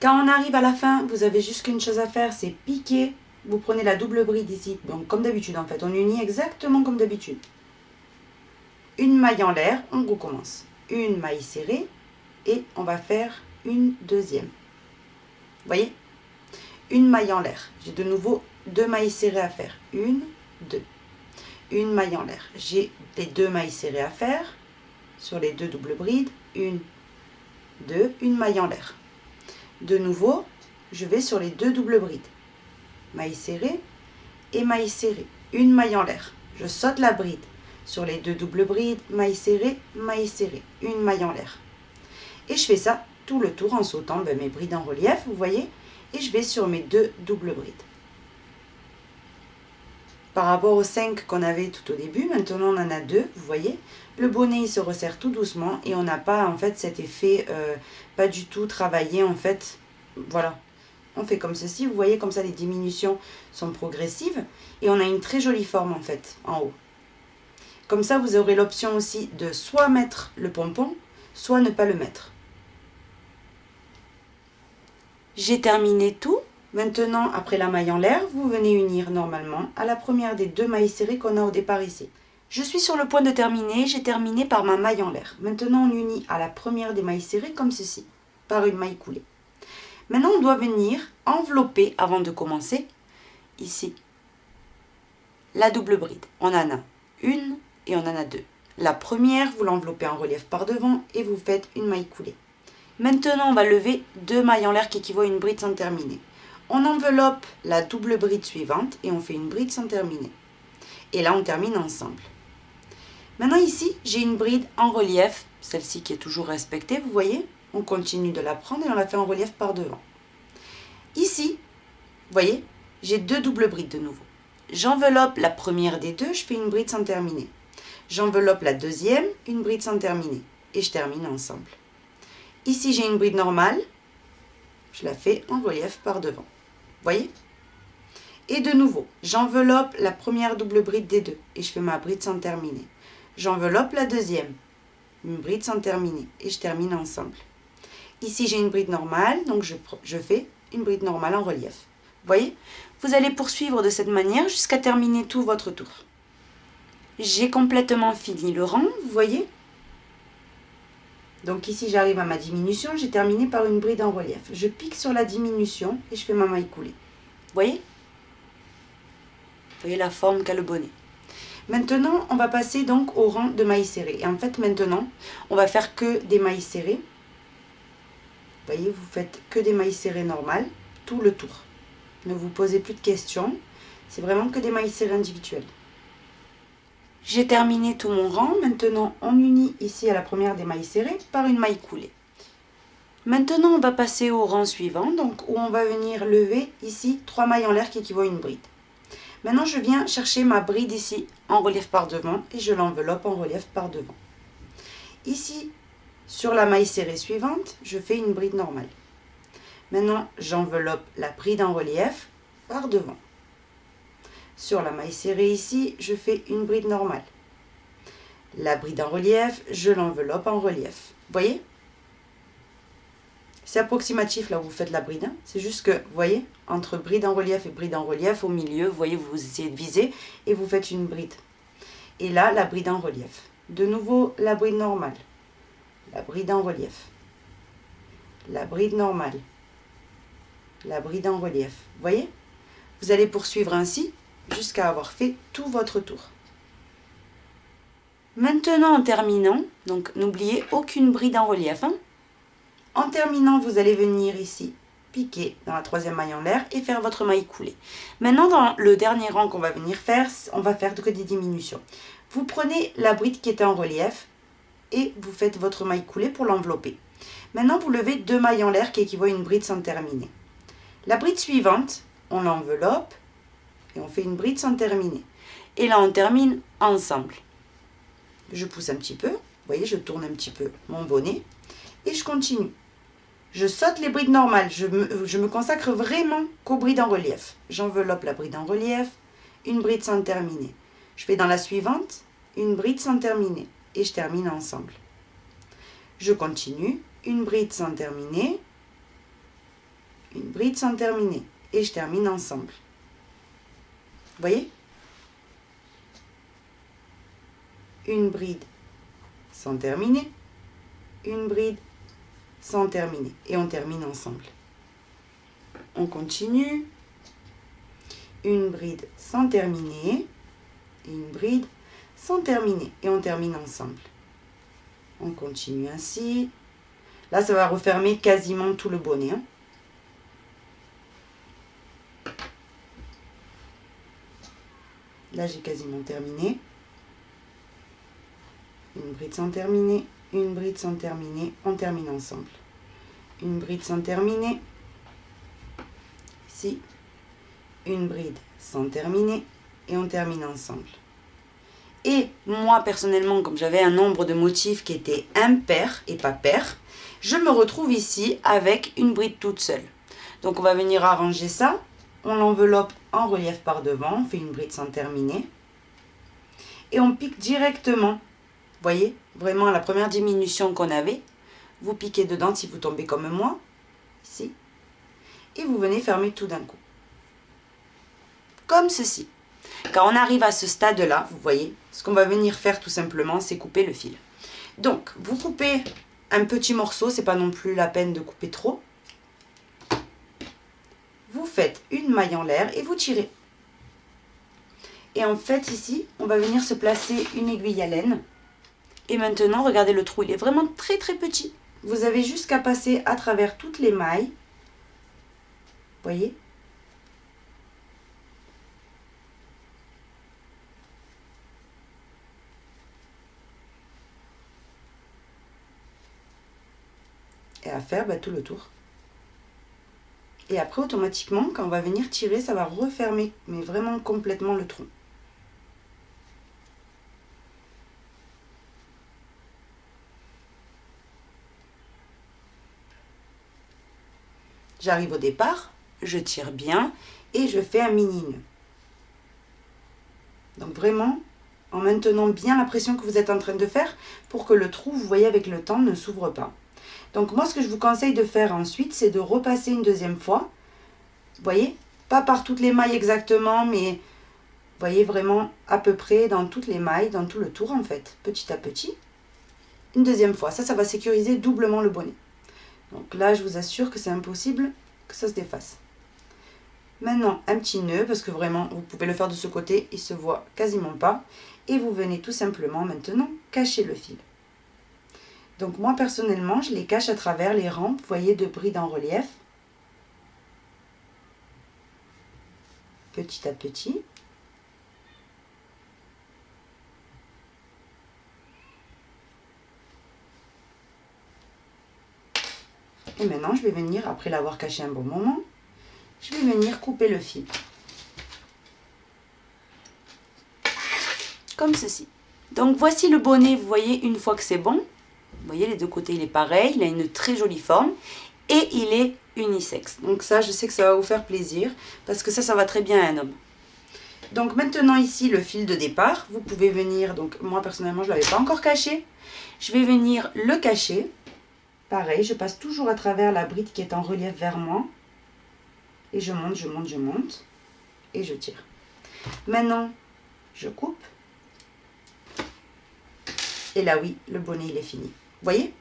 Quand on arrive à la fin, vous avez juste qu'une chose à faire, c'est piquer. Vous prenez la double bride ici, donc comme d'habitude en fait, on unit exactement comme d'habitude. Une maille en l'air, on recommence. Une maille serrée et on va faire une deuxième. Vous voyez? Une maille en l'air. J'ai de nouveau 2 mailles serrées à faire. 1, 2. Une maille en l'air. J'ai les 2 mailles serrées à faire sur les 2 doubles brides. 1, 2, une maille en l'air. De nouveau, je vais sur les 2 doubles brides. Maille serrée et maille serrée. Une maille en l'air. Je saute la bride. Sur les 2 doubles brides, maille serrée, une maille en l'air. Et je fais ça tout le tour en sautant mes brides en relief, vous voyez, et je vais sur mes 2 doubles brides. Par rapport aux 5 qu'on avait tout au début, maintenant on en a 2, vous voyez. Le bonnet il se resserre tout doucement et on n'a pas en fait cet effet pas du tout travaillé en fait. Voilà, on fait comme ceci, vous voyez comme ça les diminutions sont progressives et on a une très jolie forme en fait en haut. Comme ça vous aurez l'option aussi de soit mettre le pompon, soit ne pas le mettre. J'ai terminé tout. Maintenant, après la maille en l'air, vous venez unir normalement à la première des 2 mailles serrées qu'on a au départ ici. Je suis sur le point de terminer, j'ai terminé par ma maille en l'air. Maintenant, on unit à la première des mailles serrées comme ceci, par une maille coulée. Maintenant, on doit venir envelopper, avant de commencer, ici, la double bride. On en a une et on en a 2. La première, vous l'enveloppez en relief par devant et vous faites une maille coulée. Maintenant, on va lever 2 mailles en l'air qui équivaut à une bride sans terminer. On enveloppe la double bride suivante et on fait une bride sans terminer. Et là, on termine ensemble. Maintenant, ici, j'ai une bride en relief, celle-ci qui est toujours respectée, vous voyez. On continue de la prendre et on la fait en relief par devant. Ici, vous voyez, j'ai 2 doubles brides de nouveau. J'enveloppe la première des 2, je fais une bride sans terminer. J'enveloppe la deuxième, une bride sans terminer. Et je termine ensemble. Ici, j'ai une bride normale. Je la fais en relief par devant. Voyez? Et de nouveau, j'enveloppe la première double bride des 2 et je fais ma bride sans terminer. J'enveloppe la deuxième, une bride sans terminer et je termine ensemble. Ici, j'ai une bride normale, donc je fais une bride normale en relief. Voyez? Vous allez poursuivre de cette manière jusqu'à terminer tout votre tour. J'ai complètement fini le rang, vous voyez? Donc ici, j'arrive à ma diminution, j'ai terminé par une bride en relief. Je pique sur la diminution et je fais ma maille coulée. Vous voyez? Vous voyez la forme qu'a le bonnet. Maintenant, on va passer donc au rang de mailles serrées. Et en fait, maintenant, on va faire que des mailles serrées. Vous voyez, vous faites que des mailles serrées normales, tout le tour. Ne vous posez plus de questions. C'est vraiment que des mailles serrées individuelles. J'ai terminé tout mon rang. Maintenant, on unit ici à la première des mailles serrées par une maille coulée. Maintenant, on va passer au rang suivant, donc où on va venir lever ici 3 mailles en l'air qui équivaut à une bride. Maintenant, je viens chercher ma bride ici en relief par devant et je l'enveloppe en relief par devant. Ici, sur la maille serrée suivante, je fais une bride normale. Maintenant, j'enveloppe la bride en relief par devant. Sur la maille serrée ici, je fais une bride normale. La bride en relief, je l'enveloppe en relief. Vous voyez? C'est approximatif là où vous faites la bride. C'est juste que, vous voyez, entre bride en relief et bride en relief, au milieu, vous voyez, vous essayez de viser et vous faites une bride. Et là, la bride en relief. De nouveau, la bride normale. La bride en relief. La bride normale. La bride en relief. Vous voyez? Vous allez poursuivre ainsi jusqu'à avoir fait tout votre tour. Maintenant, en terminant, donc n'oubliez aucune bride en relief. En terminant, vous allez venir ici, piquer dans la troisième maille en l'air et faire votre maille coulée. Maintenant, dans le dernier rang qu'on va venir faire, on va faire que des diminutions. Vous prenez la bride qui était en relief et vous faites votre maille coulée pour l'envelopper. Maintenant, vous levez 2 mailles en l'air qui équivaut à une bride sans terminer. La bride suivante, on l'enveloppe et on fait une bride sans terminer. Et là, on termine ensemble. Je pousse un petit peu, vous voyez, je tourne un petit peu mon bonnet et je continue. Je saute les brides normales, je me consacre vraiment qu'aux brides en relief. J'enveloppe la bride en relief, une bride sans terminer. Je fais dans la suivante, une bride sans terminer et je termine ensemble. Je continue, une bride sans terminer, une bride sans terminer et je termine ensemble. Vous voyez? Une bride sans terminer, une bride sans terminer et on termine ensemble. On continue, une bride sans terminer, et une bride sans terminer. Et on termine ensemble. On continue ainsi. Là, ça va refermer quasiment tout le bonnet. Hein. Là, j'ai quasiment terminé. Une bride sans terminer, une bride sans terminer. On termine ensemble. Une bride sans terminer. Ici. Une bride sans terminer. Et on termine ensemble. Et moi, personnellement, comme j'avais un nombre de motifs qui était impair et pas pair, je me retrouve ici avec une bride toute seule. Donc, on va venir arranger ça. On l'enveloppe en relief par devant. On fait une bride sans terminer. Et on pique directement. Vous voyez, vraiment à la première diminution qu'on avait. Vous piquez dedans si vous tombez comme moi. Ici. Et vous venez fermer tout d'un coup. Comme ceci. Quand on arrive à ce stade-là, vous voyez, ce qu'on va venir faire tout simplement, c'est couper le fil. Donc, vous coupez un petit morceau, c'est pas non plus la peine de couper trop. Vous faites une maille en l'air et vous tirez. Et en fait, ici, on va venir se placer une aiguille à laine. Et maintenant, regardez le trou, il est vraiment très très petit. Vous avez juste qu'à passer à travers toutes les mailles. Vous voyez ? Et à faire tout le tour. Et après, automatiquement, quand on va venir tirer, ça va refermer, mais vraiment complètement le trou. J'arrive au départ, je tire bien et je fais un mini nœud. Donc vraiment, en maintenant bien la pression que vous êtes en train de faire pour que le trou, vous voyez, avec le temps, ne s'ouvre pas. Donc moi, ce que je vous conseille de faire ensuite, c'est de repasser une deuxième fois. Vous voyez, pas par toutes les mailles exactement, mais vous voyez vraiment à peu près dans toutes les mailles, dans tout le tour en fait, petit à petit. Une deuxième fois, ça va sécuriser doublement le bonnet. Donc là, je vous assure que c'est impossible que ça se défasse. Maintenant, un petit nœud, parce que vraiment, vous pouvez le faire de ce côté, il ne se voit quasiment pas. Et vous venez tout simplement maintenant cacher le fil. Donc moi, personnellement, je les cache à travers les rangs, vous voyez, de brides en relief. Petit à petit. Et maintenant, je vais venir, après l'avoir caché un bon moment, je vais venir couper le fil. Comme ceci. Donc voici le bonnet, vous voyez, une fois que c'est bon. Vous voyez, les deux côtés, il est pareil, il a une très jolie forme. Et il est unisexe. Donc ça, je sais que ça va vous faire plaisir, parce que ça va très bien à un homme. Donc maintenant ici, le fil de départ, vous pouvez venir, donc moi personnellement, je ne l'avais pas encore caché. Je vais venir le cacher. Pareil, je passe toujours à travers la bride qui est en relief vers moi. Et je monte, je monte, je monte. Et je tire. Maintenant, je coupe. Et là, oui, le bonnet, il est fini. Vous voyez ?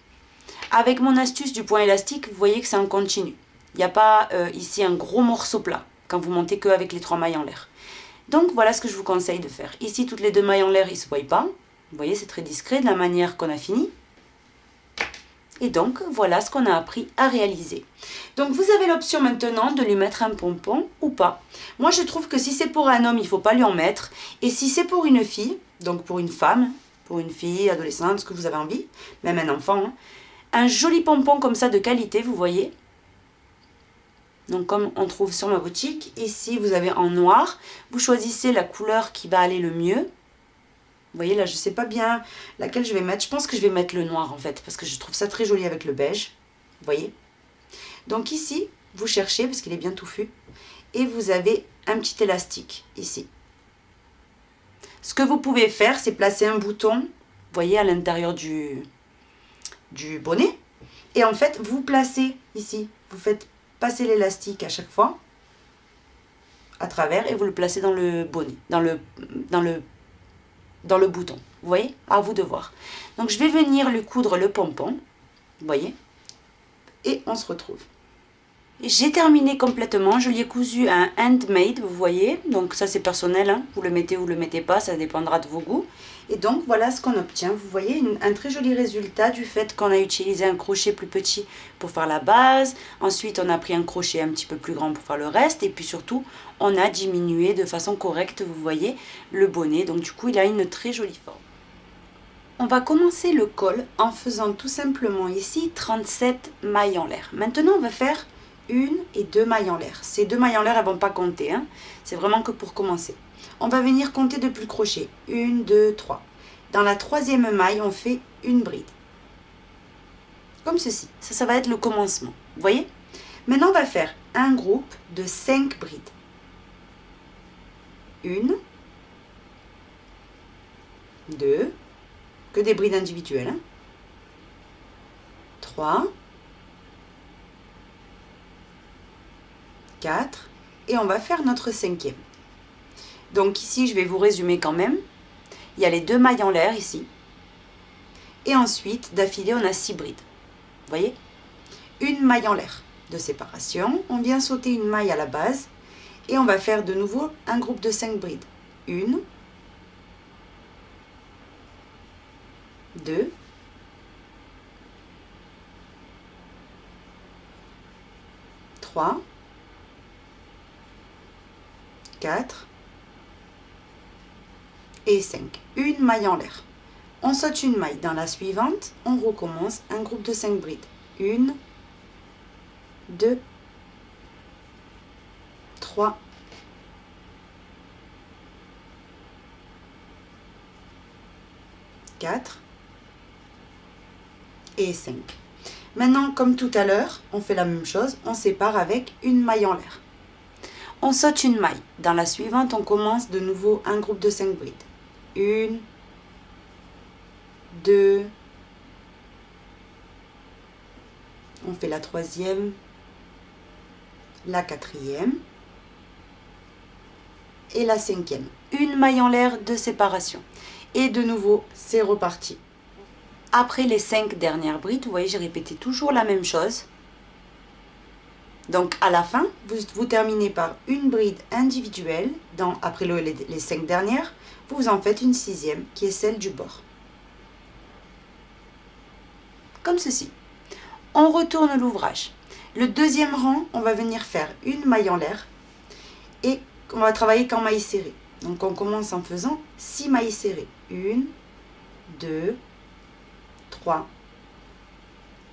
Avec mon astuce du point élastique, vous voyez que c'est en continu. Il n'y a pas ici un gros morceau plat quand vous montez qu'avec les 3 mailles en l'air. Donc, voilà ce que je vous conseille de faire. Ici, toutes les 2 mailles en l'air, ils ne se voient pas. Vous voyez, c'est très discret de la manière qu'on a fini. Et donc, voilà ce qu'on a appris à réaliser. Donc, vous avez l'option maintenant de lui mettre un pompon ou pas. Moi, je trouve que si c'est pour un homme, il ne faut pas lui en mettre. Et si c'est pour une fille, donc pour une femme, pour une fille, adolescente, ce que vous avez envie, même un enfant, hein, un joli pompon comme ça de qualité, vous voyez. Donc, comme on trouve sur ma boutique, ici, vous avez en noir. Vous choisissez la couleur qui va aller le mieux. Vous voyez, là, je ne sais pas bien laquelle je vais mettre. Je pense que je vais mettre le noir, en fait, parce que je trouve ça très joli avec le beige. Vous voyez ? Donc ici, vous cherchez, parce qu'il est bien touffu, et vous avez un petit élastique, ici. Ce que vous pouvez faire, c'est placer un bouton, vous voyez, à l'intérieur du bonnet. Et en fait, vous placez ici, vous faites passer l'élastique à chaque fois, à travers, et vous le placez dans le bonnet, dans le bouton. Vous voyez? À vous de voir. Donc, je vais venir lui coudre le pompon. Vous voyez? Et on se retrouve. J'ai terminé complètement, je lui ai cousu un handmade, vous voyez, donc ça c'est personnel, hein. Vous le mettez ou le mettez pas, ça dépendra de vos goûts. Et donc voilà ce qu'on obtient, vous voyez un très joli résultat du fait qu'on a utilisé un crochet plus petit pour faire la base, ensuite on a pris un crochet un petit peu plus grand pour faire le reste, et puis surtout on a diminué de façon correcte, vous voyez, le bonnet, donc du coup il a une très jolie forme. On va commencer le col en faisant tout simplement ici 37 mailles en l'air. Maintenant on va faire 1 et 2 mailles en l'air. Ces 2 mailles en l'air, elles ne vont pas compter, hein. C'est vraiment que pour commencer. On va venir compter depuis le crochet. 1, 2, 3. Dans la troisième maille, on fait une bride. Comme ceci. Ça va être le commencement. Vous voyez? Maintenant, on va faire un groupe de 5 brides. 1, 2, que des brides individuelles. 3, 4, et on va faire notre 5e. Donc ici, je vais vous résumer quand même. Il y a les 2 mailles en l'air ici. Et ensuite, d'affilée, on a 6 brides. Vous voyez? Une maille en l'air de séparation. On vient sauter une maille à la base. Et on va faire de nouveau un groupe de 5 brides. 1, 2, 3, 4 et 5. Une maille en l'air. On saute une maille. Dans la suivante, on recommence un groupe de 5 brides. 1, 2, 3, 4 et 5. Maintenant, comme tout à l'heure, on fait la même chose. On sépare avec une maille en l'air. On saute une maille. Dans la suivante, on commence de nouveau un groupe de 5 brides. 1, 2, on fait la troisième, la quatrième et la 5e. Une maille en l'air de séparation. Et de nouveau, c'est reparti. Après les 5 dernières brides, vous voyez, j'ai répété toujours la même chose. Donc à la fin, vous terminez par une bride individuelle. Après les 5 dernières, vous en faites une 6e qui est celle du bord. Comme ceci. On retourne l'ouvrage. Le deuxième rang, on va venir faire une maille en l'air et on va travailler qu'en maille serrée. Donc on commence en faisant 6 mailles serrées. 1, 2, 3,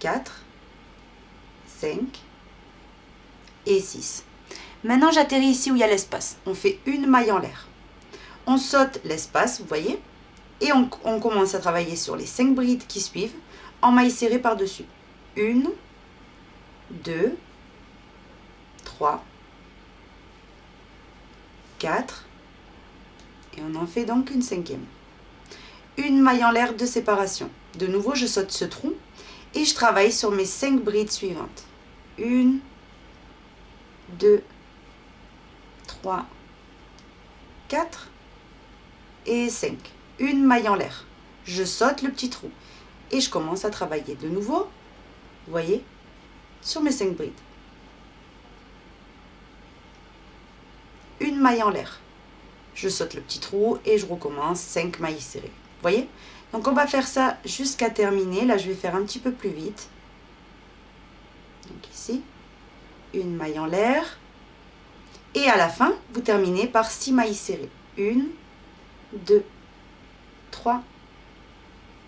4, 5 et 6. Maintenant j'atterris ici où il y a l'espace. On fait une maille en l'air. On saute l'espace, vous voyez, et on commence à travailler sur les 5 brides qui suivent en maille serrée par-dessus. 1, 2, 3, 4, et on en fait donc une 5e. Une maille en l'air de séparation. De nouveau, je saute ce trou et je travaille sur mes 5 brides suivantes. 1, 2, 3, 4 et 5. Une maille en l'air. Je saute le petit trou et je commence à travailler de nouveau, vous voyez, sur mes 5 brides. Une maille en l'air. Je saute le petit trou et je recommence 5 mailles serrées. Vous voyez? Donc on va faire ça jusqu'à terminer. Là, je vais faire un petit peu plus vite. Donc ici, une maille en l'air. Et à la fin, vous terminez par 6 mailles serrées. 1, 2, 3,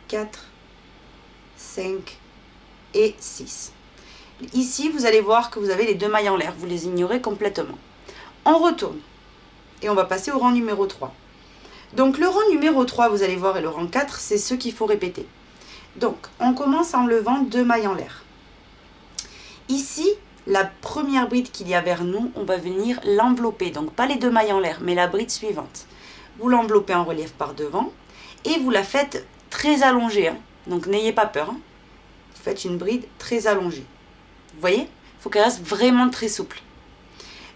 4, 5 et 6. Ici, vous allez voir que vous avez les 2 mailles en l'air. Vous les ignorez complètement. On retourne. Et on va passer au rang numéro 3. Donc le rang numéro 3, vous allez voir, et le rang 4, c'est ceux qu'il faut répéter. Donc, on commence en levant 2 mailles en l'air. Ici, la première bride qu'il y a vers nous, on va venir l'envelopper. Donc, pas les 2 mailles en l'air, mais la bride suivante. Vous l'enveloppez en relief par devant et vous la faites très allongée. Hein. Donc, n'ayez pas peur. Hein. Vous faites une bride très allongée. Vous voyez? Il faut qu'elle reste vraiment très souple.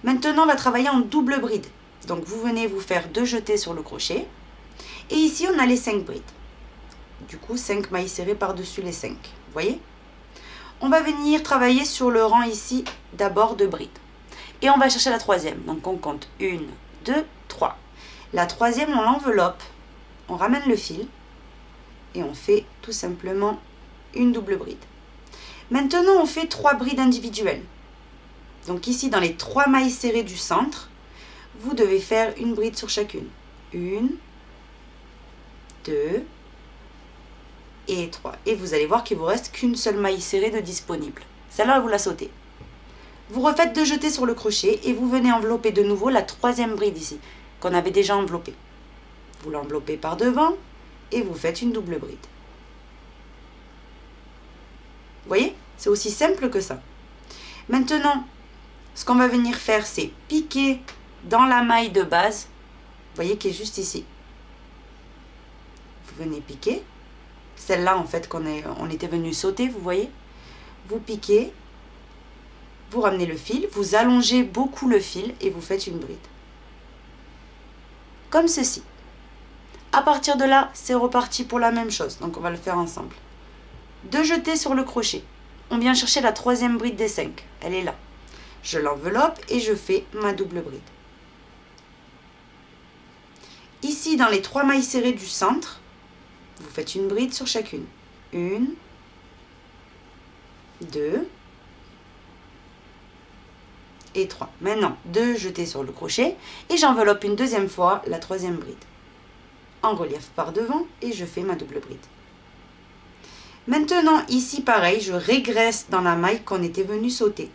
Maintenant, on va travailler en double bride. Donc, vous venez vous faire 2 jetés sur le crochet. Et ici, on a les 5 brides. Du coup, 5 mailles serrées par-dessus les 5. Vous voyez? On va venir travailler sur le rang ici d'abord de brides. Et on va chercher la troisième. Donc on compte 1, 2, 3. La troisième, on l'enveloppe, on ramène le fil et on fait tout simplement une double bride. Maintenant, on fait 3 brides individuelles. Donc ici, dans les 3 mailles serrées du centre, vous devez faire une bride sur chacune. 1, 2 et 3. Et vous allez voir qu'il ne vous reste qu'une seule maille serrée de disponible. Celle-là, vous la sautez. Vous refaites 2 jetés sur le crochet et vous venez envelopper de nouveau la troisième bride ici, qu'on avait déjà enveloppée. Vous l'enveloppez par devant et vous faites une double bride. Vous voyez? C'est aussi simple que ça. Maintenant, ce qu'on va venir faire, c'est piquer dans la maille de base, vous voyez, qui est juste ici. Vous venez piquer. Celle-là, en fait, on était venu sauter, vous voyez. Vous piquez, vous ramenez le fil, vous allongez beaucoup le fil et vous faites une bride. Comme ceci. À partir de là, c'est reparti pour la même chose. Donc, on va le faire ensemble. 2 jetés sur le crochet. On vient chercher la troisième bride des 5. Elle est là. Je l'enveloppe et je fais ma double bride. Ici, dans les 3 mailles serrées du centre, vous faites une bride sur chacune. 1, 2 et 3. Maintenant, 2 jetés sur le crochet et j'enveloppe une deuxième fois la troisième bride. En relief par devant et je fais ma double bride. Maintenant, ici, pareil, je régresse dans la maille qu'on était venu sauter.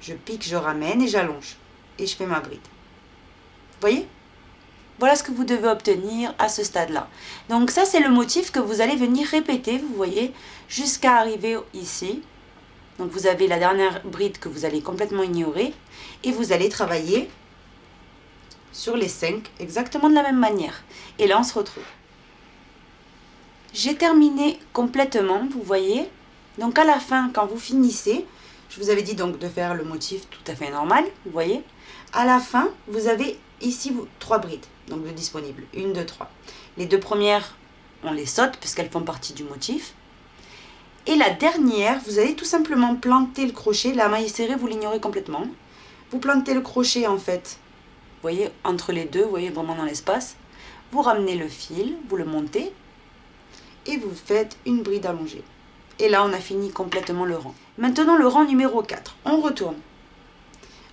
Je pique, je ramène et j'allonge. Et je fais ma bride. Vous voyez? Voilà ce que vous devez obtenir à ce stade-là. Donc ça, c'est le motif que vous allez venir répéter, vous voyez, jusqu'à arriver ici. Donc vous avez la dernière bride que vous allez complètement ignorer. Et vous allez travailler sur les 5 exactement de la même manière. Et là, on se retrouve. J'ai terminé complètement, vous voyez. Donc à la fin, quand vous finissez, je vous avais dit donc de faire le motif tout à fait normal, vous voyez. À la fin, vous avez ici 3 brides, donc de disponibles. 1, 2, 3. Les 2 premières, on les saute puisqu'elles font partie du motif. Et la dernière, vous allez tout simplement planter le crochet. La maille serrée, vous l'ignorez complètement. Vous plantez le crochet en fait, vous voyez, entre les deux, vous voyez, vraiment dans l'espace. Vous ramenez le fil, vous le montez. Et vous faites une bride allongée. Et là, on a fini complètement le rang. Maintenant, le rang numéro 4. On retourne.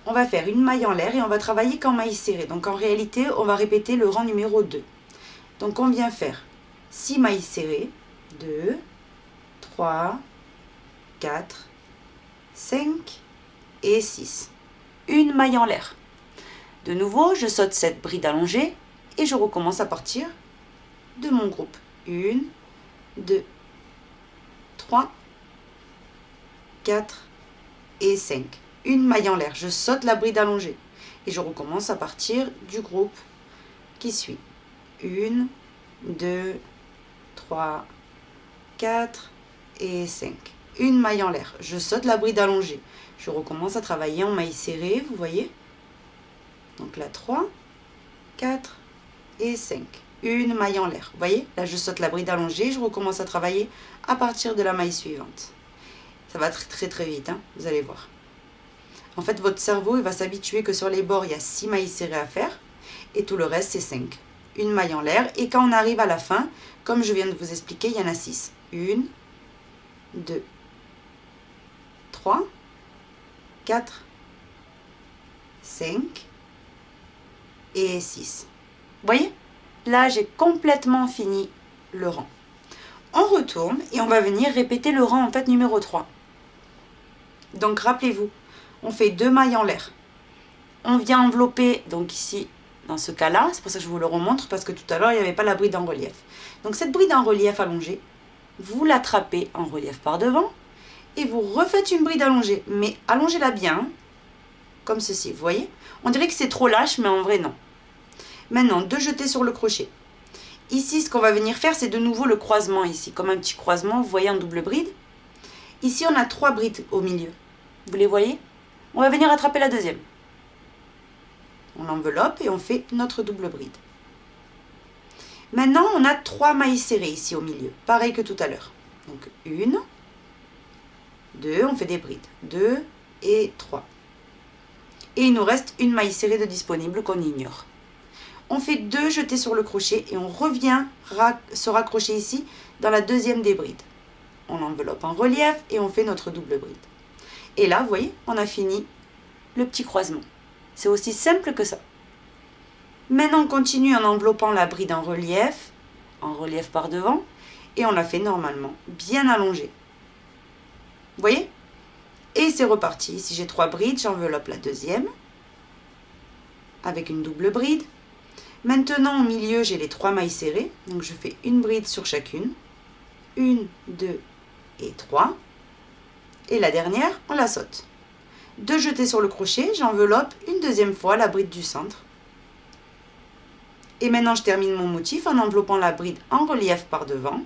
On va faire une maille en l'air et on va travailler qu'en maille serrée. Donc, en réalité, on va répéter le rang numéro 2. Donc, on vient faire 6 mailles serrées. 2, 3, 4, 5 et 6. Une maille en l'air. De nouveau, je saute cette bride allongée et je recommence à partir de mon groupe. 1, 2, 3, 4 et 5. Une maille en l'air. Je saute la bride allongée. Et je recommence à partir du groupe qui suit. 1, 2, 3, 4 et 5. Une maille en l'air. Je saute la bride allongée. Je recommence à travailler en maille serrée, vous voyez. Donc là, 3, 4 et 5. Une maille en l'air. Vous voyez, là je saute la bride allongée, je recommence à travailler à partir de la maille suivante. Ça va très vite, hein, vous allez voir. En fait, votre cerveau il va s'habituer que sur les bords, il y a 6 mailles serrées à faire et tout le reste, c'est 5. Une maille en l'air et quand on arrive à la fin, comme je viens de vous expliquer, il y en a 6. 1, 2, 3, 4, 5 et 6. Vous voyez ? Là, j'ai complètement fini le rang. On retourne et on va venir répéter le rang en fait numéro 3. Donc rappelez-vous, on fait 2 mailles en l'air. On vient envelopper, donc ici, dans ce cas-là, c'est pour ça que je vous le remontre, parce que tout à l'heure, il n'y avait pas la bride en relief. Donc cette bride en relief allongée, vous l'attrapez en relief par devant et vous refaites une bride allongée. Mais allongez-la bien, comme ceci, vous voyez ? On dirait que c'est trop lâche, mais en vrai, non. Maintenant, 2 jetés sur le crochet. Ici, ce qu'on va venir faire, c'est de nouveau le croisement ici, comme un petit croisement, vous voyez, en double bride. Ici, on a 3 brides au milieu. Vous les voyez ? On va venir attraper la deuxième. On l'enveloppe et on fait notre double bride. Maintenant, on a 3 mailles serrées ici au milieu, pareil que tout à l'heure. Donc, 1, 2, on fait des brides, 2 et 3. Et il nous reste une maille serrée de disponible qu'on ignore. On fait 2 jetés sur le crochet et on revient se raccrocher ici dans la deuxième des brides. On enveloppe en relief et on fait notre double bride. Et là, vous voyez, on a fini le petit croisement. C'est aussi simple que ça. Maintenant, on continue en enveloppant la bride en relief par devant, et on la fait normalement bien allongée. Vous voyez? Et c'est reparti. Ici, j'ai 3 brides, j'enveloppe la deuxième avec une double bride. Maintenant, au milieu, j'ai les 3 mailles serrées, donc je fais une bride sur chacune. 1, 2 et 3. Et la dernière, on la saute. 2 jetés sur le crochet, j'enveloppe une deuxième fois la bride du centre. Et maintenant, je termine mon motif en enveloppant la bride en relief par devant.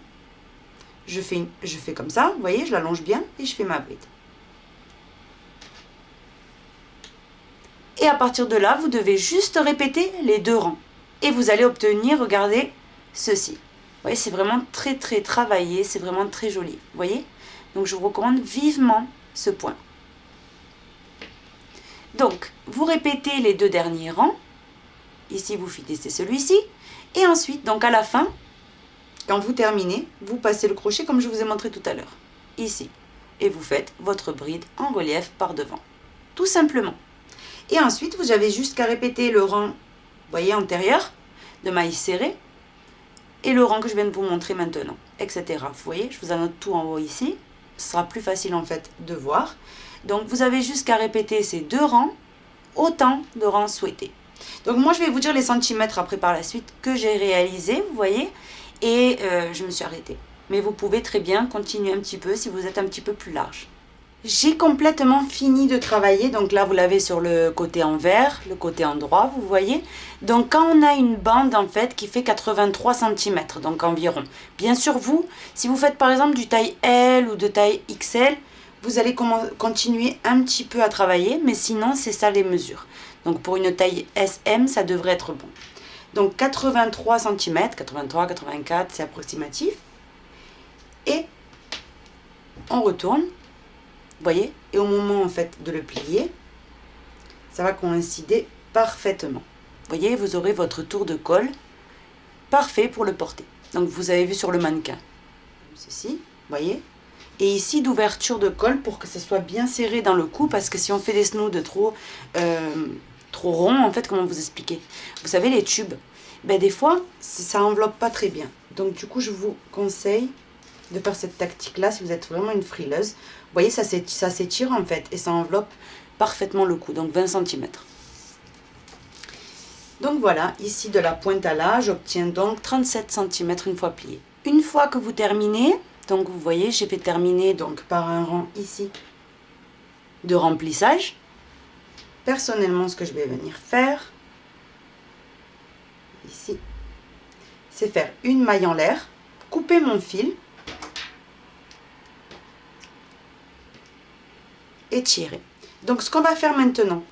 Je fais comme ça, vous voyez, je l'allonge bien et je fais ma bride. Et à partir de là, vous devez juste répéter les 2 rangs. Et vous allez obtenir, regardez, ceci. Vous voyez, c'est vraiment très très travaillé, c'est vraiment très joli. Vous voyez? Donc je vous recommande vivement ce point. Donc, vous répétez les 2 derniers rangs. Ici, vous finissez celui-ci. Et ensuite, donc à la fin, quand vous terminez, vous passez le crochet comme je vous ai montré tout à l'heure. Ici. Et vous faites votre bride en relief par devant. Tout simplement. Et ensuite, vous avez juste qu'à répéter le rang, vous voyez, antérieur, de mailles serrées, et le rang que je viens de vous montrer maintenant, etc. Vous voyez, je vous annote tout en haut ici. Ce sera plus facile en fait de voir. Donc, vous avez juste qu'à répéter ces 2 rangs, autant de rangs souhaités. Donc, moi, je vais vous dire les centimètres après par la suite que j'ai réalisé, vous voyez, et je me suis arrêtée. Mais vous pouvez très bien continuer un petit peu si vous êtes un petit peu plus large. J'ai complètement fini de travailler, donc là vous l'avez sur le côté envers, le côté endroit, vous voyez. Donc quand on a une bande en fait qui fait 83 cm, donc environ. Bien sûr vous, si vous faites par exemple du taille L ou de taille XL, vous allez continuer un petit peu à travailler, mais sinon c'est ça les mesures. Donc pour une taille SM, ça devrait être bon. Donc 83 cm, 83, 84, c'est approximatif. Et on retourne. Vous voyez, et au moment en fait de le plier, ça va coïncider parfaitement. Vous voyez, vous aurez votre tour de col parfait pour le porter. Donc vous avez vu sur le mannequin, comme ceci, vous voyez. Et ici d'ouverture de col pour que ça soit bien serré dans le cou, parce que si on fait des snoods trop ronds, en fait, comment vous expliquer? Vous savez, les tubes, ben, des fois, ça enveloppe pas très bien. Donc du coup, je vous conseille de faire cette tactique-là si vous êtes vraiment une frileuse. Vous voyez, ça s'étire en fait et ça enveloppe parfaitement le cou, donc 20 cm. Donc voilà, ici de la pointe à là, j'obtiens donc 37 cm une fois plié. Une fois que vous terminez, donc vous voyez, j'ai fait terminer donc par un rang ici de remplissage. Personnellement, ce que je vais venir faire, ici, c'est faire une maille en l'air, couper mon fil, et tirer. Donc ce qu'on va faire maintenant,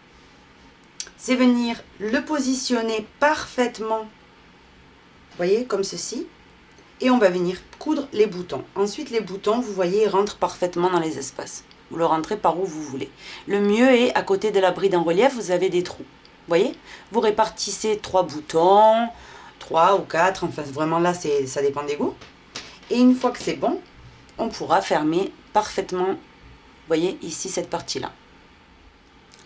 c'est venir le positionner parfaitement, vous voyez, comme ceci, et on va venir coudre les boutons. Ensuite les boutons, vous voyez, rentrent parfaitement dans les espaces. Vous le rentrez par où vous voulez. Le mieux est, à côté de la bride en relief, vous avez des trous. Vous voyez, vous répartissez 3 boutons, 3 ou 4, enfin vraiment là, ça dépend des goûts. Et une fois que c'est bon, on pourra fermer parfaitement. Vous voyez ici cette partie-là.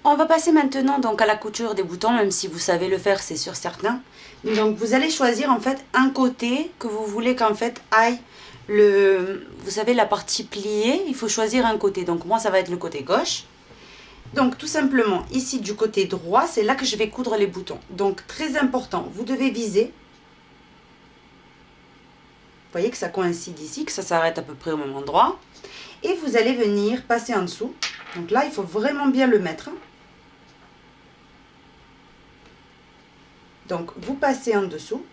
On va passer maintenant donc à la couture des boutons, même si vous savez le faire, c'est sûr certain. Donc vous allez choisir en fait un côté que vous voulez qu'en fait aille vous savez la partie pliée, il faut choisir un côté. Donc moi ça va être le côté gauche. Donc tout simplement ici du côté droit, c'est là que je vais coudre les boutons. Donc très important, vous devez viser. Vous voyez que ça coïncide ici, que ça s'arrête à peu près au même endroit. Et vous allez venir passer en dessous. Donc là, il faut vraiment bien le mettre. Donc, vous passez en dessous,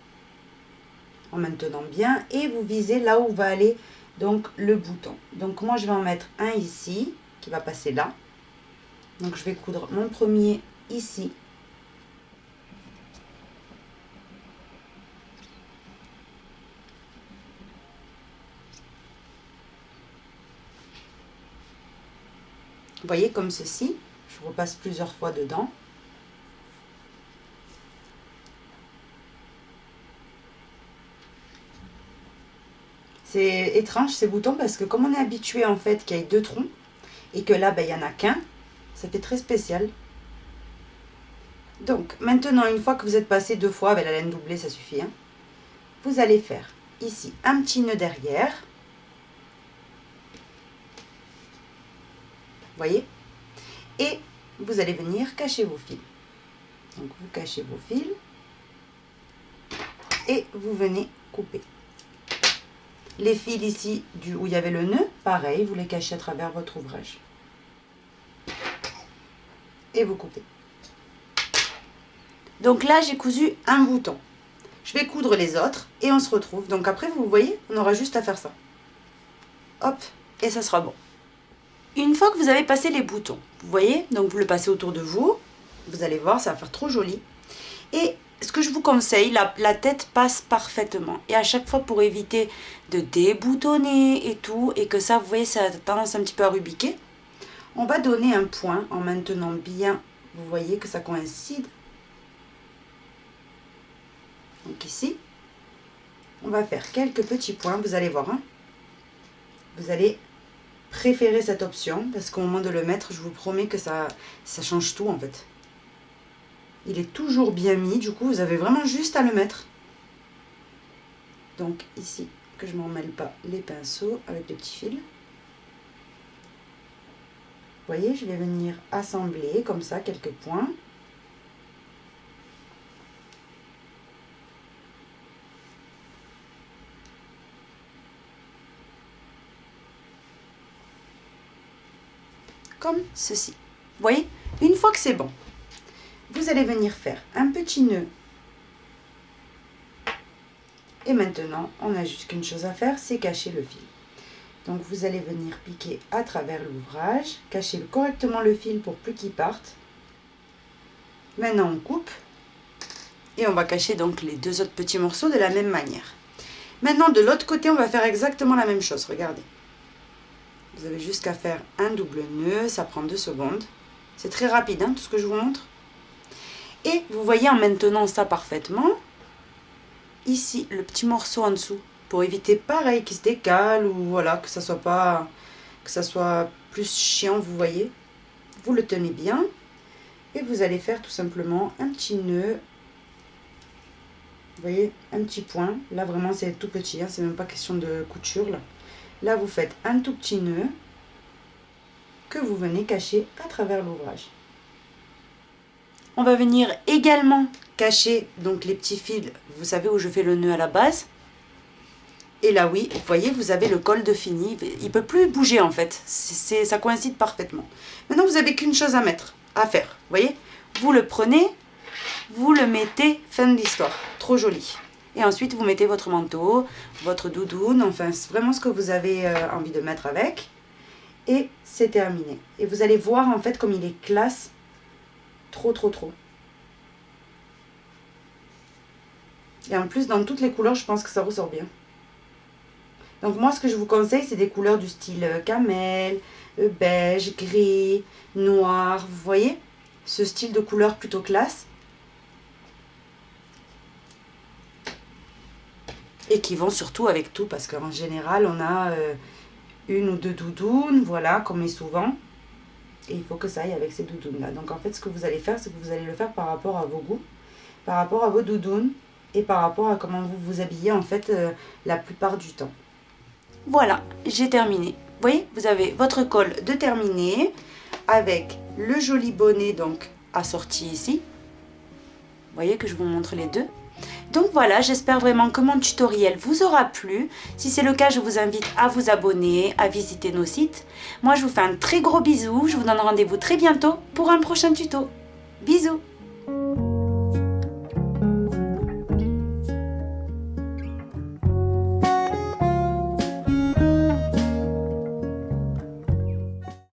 en maintenant bien, et vous visez là où va aller donc le bouton. Donc, moi, je vais en mettre un ici, qui va passer là. Donc, je vais coudre mon premier ici. Vous voyez, comme ceci. Je repasse plusieurs fois dedans. C'est étrange ces boutons parce que comme on est habitué en fait qu'il y ait 2 troncs et que là ben, il n'y en a qu'un, ça fait très spécial. Donc maintenant, une fois que vous êtes passé 2 fois avec la laine doublée, ça suffit, hein, vous allez faire ici un petit nœud derrière. Voyez, et vous allez venir cacher vos fils. Donc vous cachez vos fils et vous venez couper. Les fils ici où il y avait le nœud, pareil, vous les cachez à travers votre ouvrage. Et vous coupez. Donc là, j'ai cousu un bouton. Je vais coudre les autres et on se retrouve. Donc après, vous voyez, on aura juste à faire ça. Hop, et ça sera bon. Une fois que vous avez passé les boutons, vous voyez, donc vous le passez autour de vous. Vous allez voir, ça va faire trop joli. Et ce que je vous conseille, la tête passe parfaitement. Et à chaque fois, pour éviter de déboutonner et tout, et que ça, vous voyez, ça a tendance un petit peu à rubiquer, on va donner un point en maintenant bien, vous voyez que ça coïncide. Donc ici, on va faire quelques petits points, vous allez voir. Hein. Vous allez préférer cette option, parce qu'au moment de le mettre, je vous promets que ça change tout en fait. Il est toujours bien mis, du coup vous avez vraiment juste à le mettre. Donc ici, que je ne m'emmêle pas les pinceaux avec les petits fils. Vous voyez, je vais venir assembler comme ça quelques points. Comme ceci. Vous voyez, une fois que c'est bon, vous allez venir faire un petit nœud. Et maintenant, on n'a juste qu'une chose à faire, c'est cacher le fil. Donc vous allez venir piquer à travers l'ouvrage, cacher correctement le fil pour plus qu'il parte. Maintenant on coupe et on va cacher donc les 2 autres petits morceaux de la même manière. Maintenant de l'autre côté, on va faire exactement la même chose, regardez. Vous avez juste qu'à faire un double nœud, ça prend 2 secondes. C'est très rapide, hein, tout ce que je vous montre. Et vous voyez en maintenant ça parfaitement, ici le petit morceau en dessous, pour éviter pareil qu'il se décale ou voilà, que ça soit plus chiant, vous voyez. Vous le tenez bien et vous allez faire tout simplement un petit nœud. Vous voyez, un petit point. Là vraiment c'est tout petit, hein, c'est même pas question de couture là. Là vous faites un tout petit nœud que vous venez cacher à travers l'ouvrage. On va venir également cacher donc les petits fils, vous savez où je fais le nœud à la base. Et là oui, vous voyez, vous avez le col de fini, il ne peut plus bouger en fait, ça coïncide parfaitement. Maintenant vous n'avez qu'une chose à faire, vous voyez, vous le prenez, vous le mettez, fin de l'histoire, trop joli. Et ensuite vous mettez votre manteau, votre doudoune, enfin c'est vraiment ce que vous avez envie de mettre avec. Et c'est terminé. Et vous allez voir en fait comme il est classe. Trop. Et en plus, dans toutes les couleurs, je pense que ça ressort bien. Donc moi, ce que je vous conseille, c'est des couleurs du style camel, beige, gris, noir. Vous voyez? Ce style de couleur plutôt classe. Et qui vont surtout avec tout, parce qu'en général, on a 1 ou 2 doudounes, voilà, comme est souvent. Et il faut que ça aille avec ces doudounes-là. Donc en fait, ce que vous allez faire, c'est que vous allez le faire par rapport à vos goûts, par rapport à vos doudounes et par rapport à comment vous vous habillez en fait la plupart du temps. Voilà, j'ai terminé. Vous voyez, vous avez votre col de terminé avec le joli bonnet donc assorti ici. Vous voyez que je vous montre les deux. Donc voilà, j'espère vraiment que mon tutoriel vous aura plu. Si c'est le cas, je vous invite à vous abonner, à visiter nos sites. Moi, je vous fais un très gros bisou. Je vous donne rendez-vous très bientôt pour un prochain tuto. Bisous!